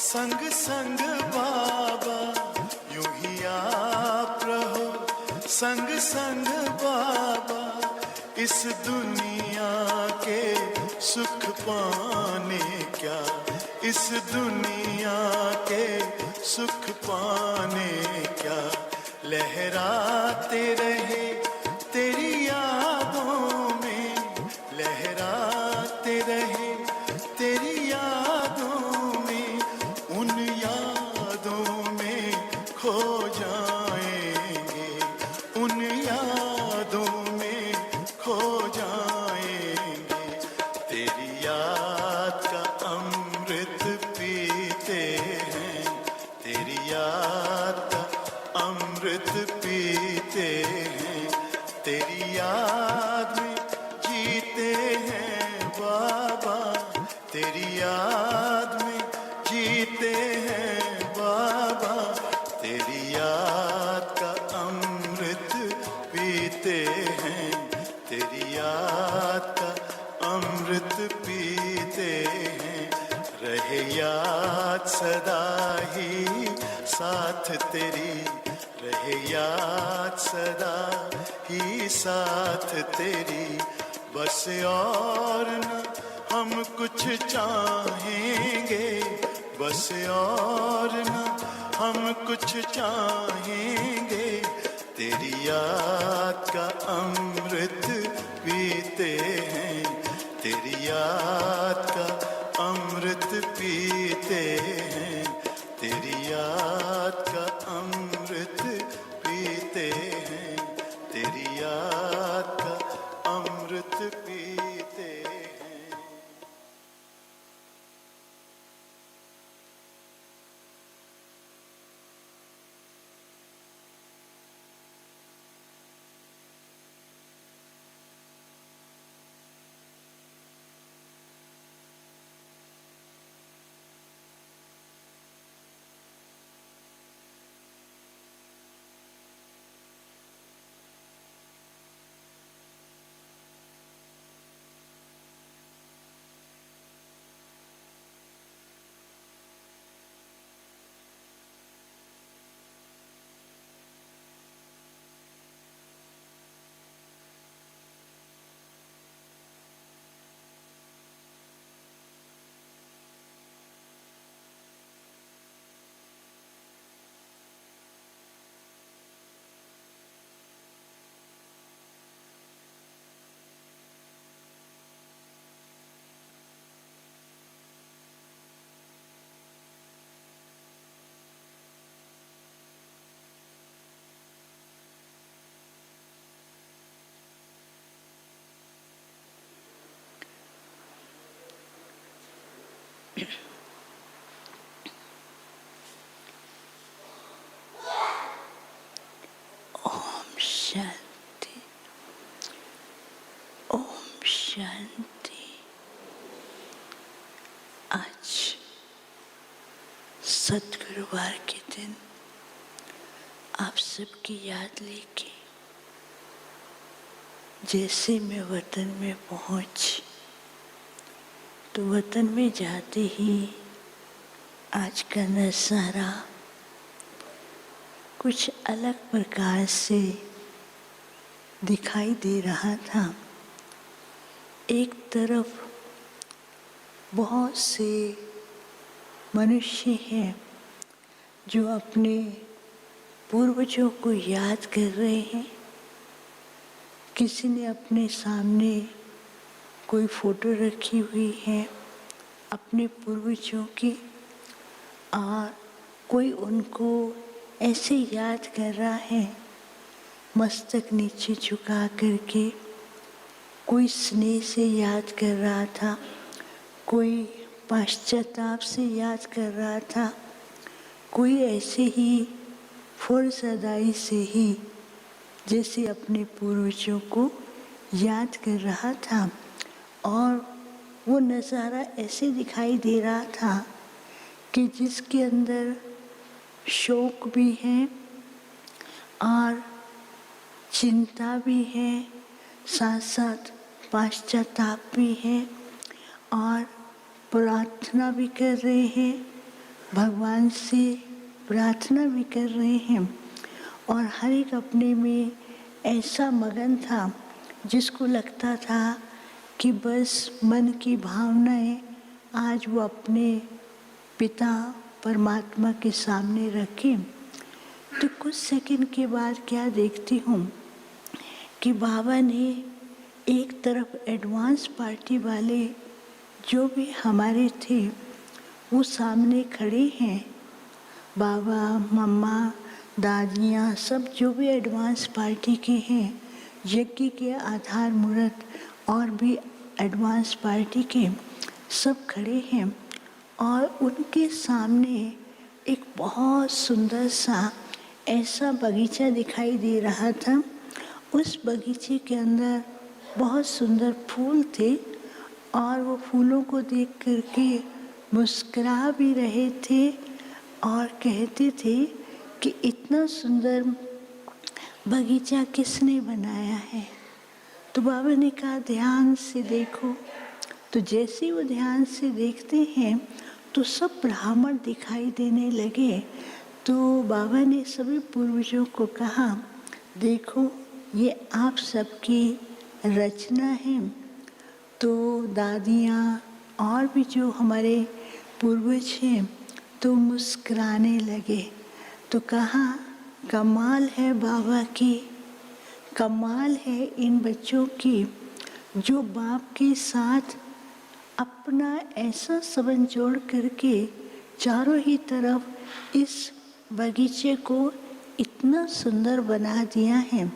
संग संग बाबा, यूं ही आप रहो संग संग बाबा। इस दुनिया के सुख पाने क्या, इस दुनिया के सुख पाने क्या, लहराते रहे तेरी यादों में, लहराते रहे तेरी यादों में, उन यादों में खो जाएंगे, पीते हैं, तेरी याद का अमृत पीते हैं। रहे याद सदा ही साथ तेरी, रहे याद सदा ही साथ तेरी। बस और न हम कुछ चाहेंगे, बस और न हम कुछ चाहेंगे। तेरी याद का अमृत पीते हैं, तेरी याद का अमृत पीते हैं, तेरी याद का अमृत पीते हैं, तेरी याद का अमृत पीते हैं। ओम शांति, ओम शांति। आज सतगुरुवार के दिन आप सबकी याद लेके जैसे मैं वतन में पहुंची, तो वतन में जाते ही आज का नज़ारा कुछ अलग प्रकार से दिखाई दे रहा था। एक तरफ बहुत से मनुष्य हैं जो अपने पूर्वजों को याद कर रहे हैं। किसी ने अपने सामने कोई फोटो रखी हुई है अपने पूर्वजों की, और कोई उनको ऐसे याद कर रहा है मस्तक नीचे झुका करके। कोई स्नेह से याद कर रहा था, कोई पश्चाताप से याद कर रहा था, कोई ऐसे ही फुर्सदाई से ही जैसे अपने पूर्वजों को याद कर रहा था। और वो नज़ारा ऐसे दिखाई दे रहा था कि जिसके अंदर शोक भी है और चिंता भी है, साथ साथ पश्चाताप भी है, और प्रार्थना भी कर रहे हैं, भगवान से प्रार्थना भी कर रहे हैं। और हर एक अपने में ऐसा मगन था जिसको लगता था कि बस मन की भावनाएं आज वो अपने पिता परमात्मा के सामने रखें। तो कुछ सेकंड के बाद क्या देखती हूँ कि बाबा ने एक तरफ एडवांस पार्टी वाले जो भी हमारे थे वो सामने खड़े हैं। बाबा, मम्मा, दादियाँ सब जो भी एडवांस पार्टी के हैं, यज्ञ के आधार मूर्त और भी एडवांस पार्टी के सब खड़े हैं। और उनके सामने एक बहुत सुंदर सा ऐसा बगीचा दिखाई दे रहा था। उस बगीचे के अंदर बहुत सुंदर फूल थे और वो फूलों को देख करके मुस्कुरा भी रहे थे और कहते थे कि इतना सुंदर बगीचा किसने बनाया है? तो बाबा ने कहा ध्यान से देखो। तो जैसे वो ध्यान से देखते हैं तो सब ब्राह्मण दिखाई देने लगे। तो बाबा ने सभी पूर्वजों को कहा देखो ये आप सबकी रचना है। तो दादियाँ और भी जो हमारे पूर्वज हैं तो मुस्कुराने लगे। तो कहा कमाल है बाबा की, कमाल है इन बच्चों की जो बाप के साथ अपना ऐसा संबंध जोड़ करके चारों ही तरफ इस बगीचे को इतना सुंदर बना दिया है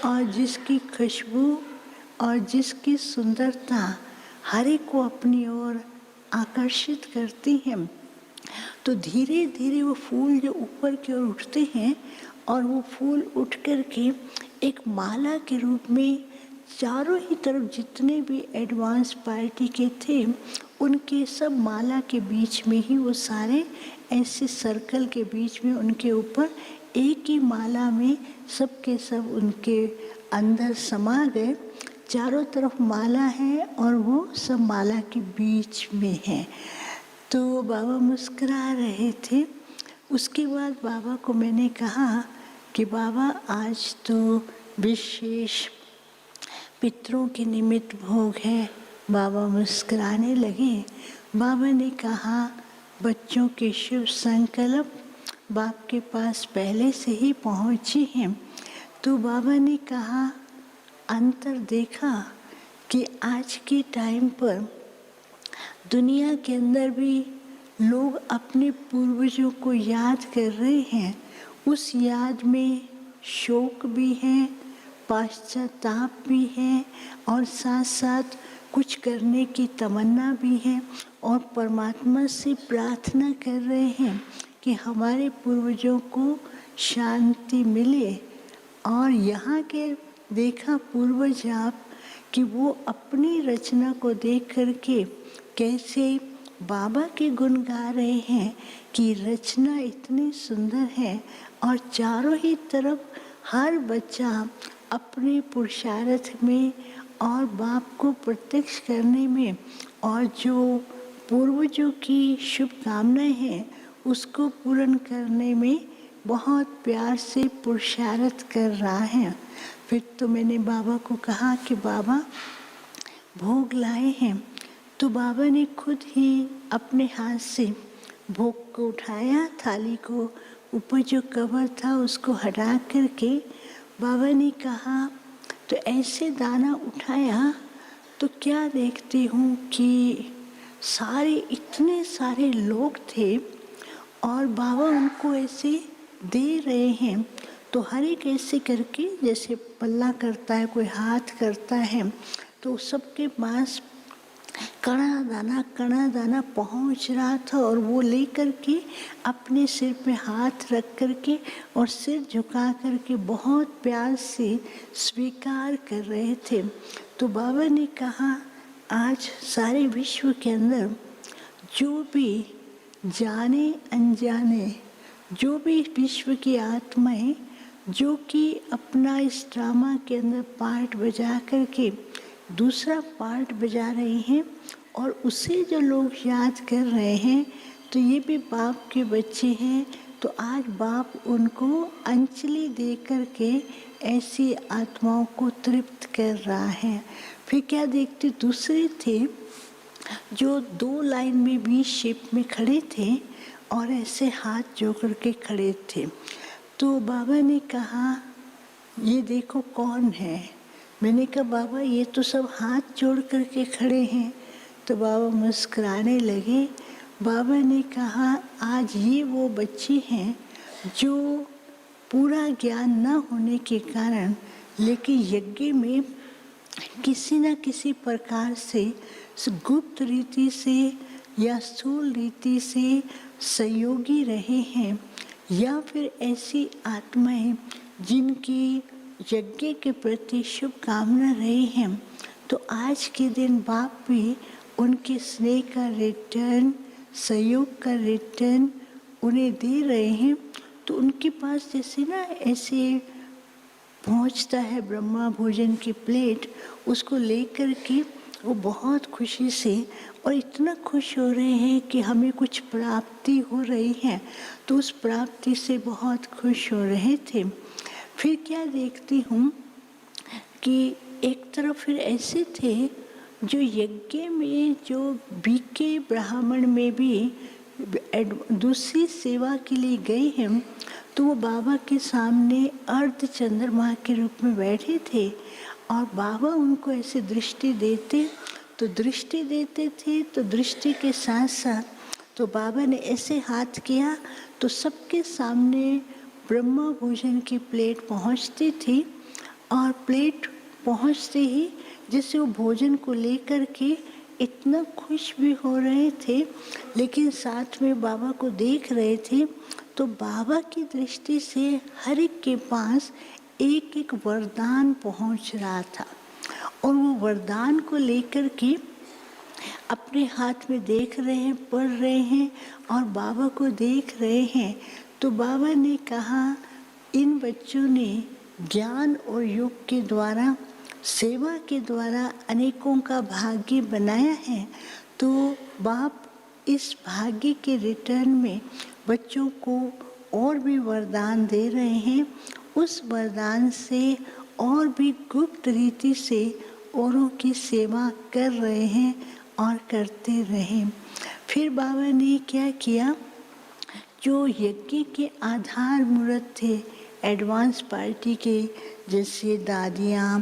और जिसकी खुशबू और जिसकी सुंदरता हर एक को अपनी ओर आकर्षित करती है। तो धीरे धीरे वो फूल जो ऊपर की ओर उठते हैं और वो फूल उठ कर के एक माला के रूप में चारों ही तरफ जितने भी एडवांस पार्टी के थे उनके सब माला के बीच में ही वो सारे ऐसे सर्कल के बीच में उनके ऊपर एक ही माला में सब के सब उनके अंदर समा गए। चारों तरफ माला है और वो सब माला के बीच में है। तो बाबा मुस्कुरा रहे थे। उसके बाद बाबा को मैंने कहा कि बाबा आज तो विशेष पितरों के निमित्त भोग है। बाबा मुस्कुराने लगे। बाबा ने कहा बच्चों के शुभ संकल्प बाप के पास पहले से ही पहुँचे हैं। तो बाबा ने कहा अंतर देखा कि आज के टाइम पर दुनिया के अंदर भी लोग अपने पूर्वजों को याद कर रहे हैं। उस याद में शोक भी है, पश्चाताप भी है और साथ साथ कुछ करने की तमन्ना भी है और परमात्मा से प्रार्थना कर रहे हैं कि हमारे पूर्वजों को शांति मिले। और यहाँ के देखा पूर्वज आप कि वो अपनी रचना को देख करके कैसे बाबा के गुण गा रहे हैं कि रचना इतनी सुंदर है और चारों ही तरफ हर बच्चा अपने पुरुषार्थ में और बाप को प्रत्यक्ष करने में और जो पूर्वजों की शुभकामनाएं हैं उसको पूर्ण करने में बहुत प्यार से पुरुषार्थ कर रहा है। फिर तो मैंने बाबा को कहा कि बाबा भोग लाए हैं। तो बाबा ने खुद ही अपने हाथ से भोग को उठाया, थाली को ऊपर जो कवर था उसको हटा करके बाबा ने कहा तो ऐसे दाना उठाया तो क्या देखती हूँ कि सारे इतने सारे लोग थे और बाबा उनको ऐसे दे रहे हैं। तो हर एक ऐसे करके जैसे पल्ला करता है, कोई हाथ करता है, तो सबके पास कणा दाना पहुंच रहा था और वो लेकर के अपने सिर पे हाथ रख करके और सिर झुका करके बहुत प्यार से स्वीकार कर रहे थे। तो बाबा ने कहा आज सारे विश्व के अंदर जो भी जाने अनजाने जो भी विश्व की आत्माएं जो कि अपना इस ड्रामा के अंदर पार्ट बजा करके दूसरा पार्ट बजा रही हैं और उसे जो लोग याद कर रहे हैं तो ये भी बाप के बच्चे हैं। तो आज बाप उनको अंजलि दे करके ऐसी आत्माओं को तृप्त कर रहा है। फिर क्या देखते दूसरे थे जो दो लाइन में भी शेप में खड़े थे और ऐसे हाथ जोड़ करके खड़े थे। तो बाबा ने कहा ये देखो कौन है। मैंने कहा बाबा ये तो सब हाथ जोड़ करके खड़े हैं। तो बाबा मुस्कुराने लगे। बाबा ने कहा आज ये वो बच्चे हैं जो पूरा ज्ञान न होने के कारण लेकिन यज्ञ में किसी न किसी प्रकार से गुप्त रीति से या स्थूल रीति से सहयोगी रहे हैं या फिर ऐसी आत्माएं जिनकी यज्ञ के प्रति शुभकामना रही हैं। तो आज के दिन बाप भी उनके स्नेह का रिटर्न, सहयोग का रिटर्न उन्हें दे रहे हैं। तो उनके पास जैसे ना ऐसे पहुंचता है ब्रह्मा भोजन की प्लेट, उसको लेकर के वो बहुत खुशी से और इतना खुश हो रहे हैं कि हमें कुछ प्राप्ति हो रही है, तो उस प्राप्ति से बहुत खुश हो रहे थे। फिर क्या देखती हूँ कि एक तरफ फिर ऐसे थे जो यज्ञ में, जो बीके ब्राह्मण में भी दूसरी सेवा के लिए गए हैं, तो वो बाबा के सामने अर्ध चंद्रमा के रूप में बैठे थे और बाबा उनको ऐसे दृष्टि देते थे, तो दृष्टि के साथ साथ तो बाबा ने ऐसे हाथ किया तो सबके सामने ब्रह्मा भोजन की प्लेट पहुंचती थी और प्लेट पहुंचते ही जैसे वो भोजन को लेकर के इतना खुश भी हो रहे थे, लेकिन साथ में बाबा को देख रहे थे, तो बाबा की दृष्टि से हर एक के पास एक एक वरदान पहुंच रहा था और वो वरदान को लेकर के अपने हाथ में देख रहे हैं, पढ़ रहे हैं और बाबा को देख रहे हैं। तो बाबा ने कहा, इन बच्चों ने ज्ञान और योग के द्वारा, सेवा के द्वारा अनेकों का भाग्य बनाया है, तो बाप इस भाग्य के रिटर्न में बच्चों को और भी वरदान दे रहे हैं। उस वरदान से और भी गुप्त रीति से औरों की सेवा कर रहे हैं और करते रहे। फिर बाबा ने क्या किया, जो यज्ञ के आधार मूर्त थे एडवांस पार्टी के, जैसे दादियाँ,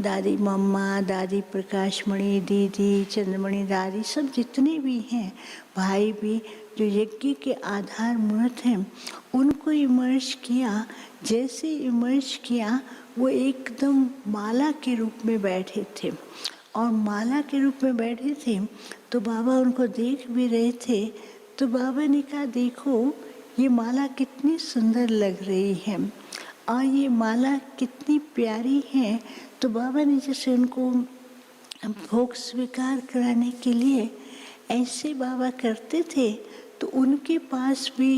दादी मम्मा, दादी प्रकाशमणि दीदी, चंद्रमणि दादी, सब जितने भी हैं भाई भी, जो यज्ञ के आधार मूर्त हैं, उनको इमर्ज किया। जैसे इमर्ज किया वो एकदम माला के रूप में बैठे थे और माला के रूप में बैठे थे, तो बाबा उनको देख भी रहे थे। तो बाबा ने कहा, देखो ये माला कितनी सुंदर लग रही है और ये माला कितनी प्यारी है। तो बाबा ने जैसे उनको भोग स्वीकार कराने के लिए ऐसे बाबा करते थे, तो उनके पास भी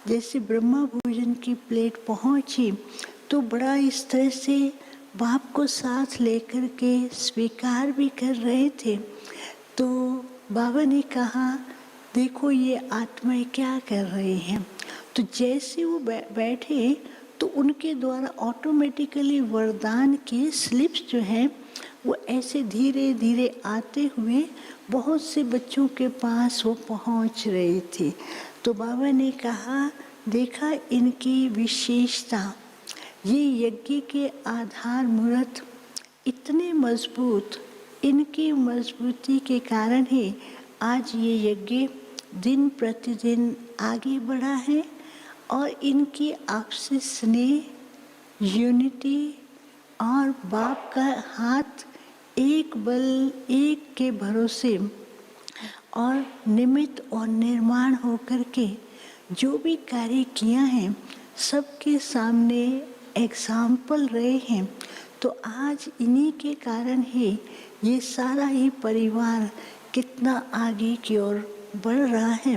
जैसे ब्रह्मा भोजन की प्लेट पहुंची तो बड़ा इस तरह से बाप को साथ लेकर के स्वीकार भी कर रहे थे। तो बाबा ने कहा, देखो ये आत्माएं क्या कर रही हैं। तो जैसे वो बैठे तो उनके द्वारा ऑटोमेटिकली वरदान के स्लिप्स जो हैं वो ऐसे धीरे धीरे आते हुए बहुत से बच्चों के पास वो पहुंच रही थी। तो बाबा ने कहा, देखा इनकी विशेषता, ये यज्ञ के आधार मूर्त इतने मजबूत, इनकी मजबूती के कारण ही आज ये यज्ञ दिन प्रतिदिन आगे बढ़ा है और इनकी आपसी स्नेह, यूनिटी और बाप का हाथ एक बल, एक के भरोसे और निमित्त और निर्माण होकर के जो भी कार्य किया है सबके सामने एग्जाम्पल रहे हैं। तो आज इन्हीं के कारण ही ये सारा ही परिवार कितना आगे की ओर बढ़ रहा है।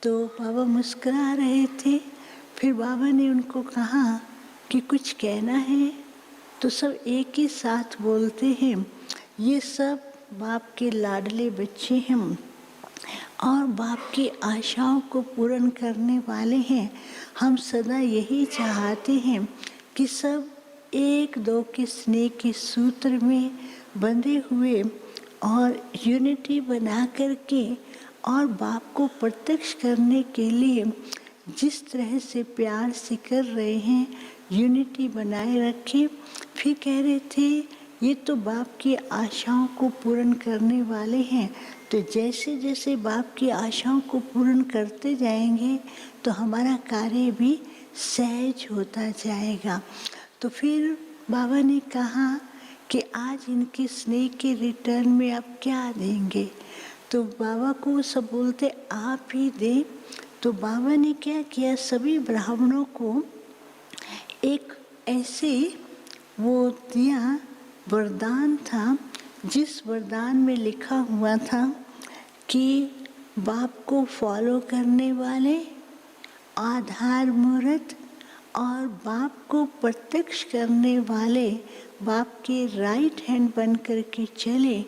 तो बाबा मुस्कुरा रहे थे। फिर बाबा ने उनको कहा कि कुछ कहना है, तो सब एक ही साथ बोलते हैं, ये सब बाप के लाडले बच्चे हैं और बाप की आशाओं को पूर्ण करने वाले हैं। हम सदा यही चाहते हैं कि सब एक दो के स्नेह के सूत्र में बंधे हुए और यूनिटी बना करके और बाप को प्रत्यक्ष करने के लिए जिस तरह से प्यार से कर रहे हैं, यूनिटी बनाए रखें। फिर कह रहे थे, ये तो बाप की आशाओं को पूर्ण करने वाले हैं, तो जैसे जैसे बाप की आशाओं को पूर्ण करते जाएंगे तो हमारा कार्य भी सहज होता जाएगा। तो फिर बाबा ने कहा कि आज इनके स्नेह के रिटर्न में आप क्या देंगे। तो बाबा को सब बोलते आप ही दें। तो बाबा ने क्या किया, सभी ब्राह्मणों को एक ऐसे वो दिया, वरदान था, जिस वरदान में लिखा हुआ था कि बाप को फॉलो करने वाले, आधार मूर्त और बाप को प्रत्यक्ष करने वाले बाप के राइट हैंड बन कर के चले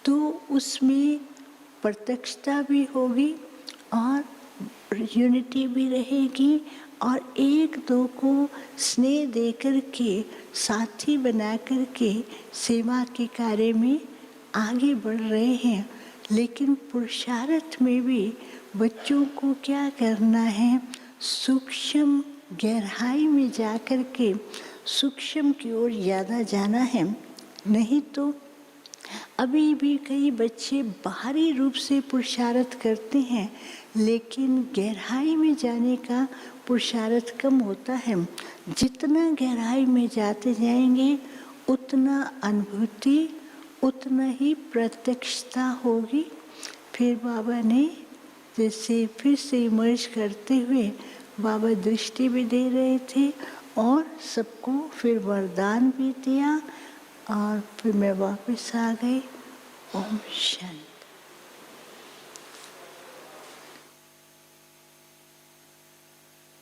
तो उसमें प्रत्यक्षता भी होगी और यूनिटी भी रहेगी और एक दो को स्नेह दे कर के साथी बना कर के सेवा के कार्य में आगे बढ़ रहे हैं। लेकिन पुरुषार्थ में भी बच्चों को क्या करना है, सूक्ष्म गहराई में जा कर के सूक्ष्म की ओर ज़्यादा जाना है। नहीं तो अभी भी कई बच्चे बाहरी रूप से पुरुषार्थ करते हैं लेकिन गहराई में जाने का पुरुषार्थ कम होता है। जितना गहराई में जाते जाएंगे उतना अनुभूति, उतना ही प्रत्यक्षता होगी। फिर बाबा ने जैसे फिर से इमर्ज करते हुए बाबा दृष्टि भी दे रहे थे और सबको फिर वरदान भी दिया और फिर मैं वापस आ गई। ओम शांति।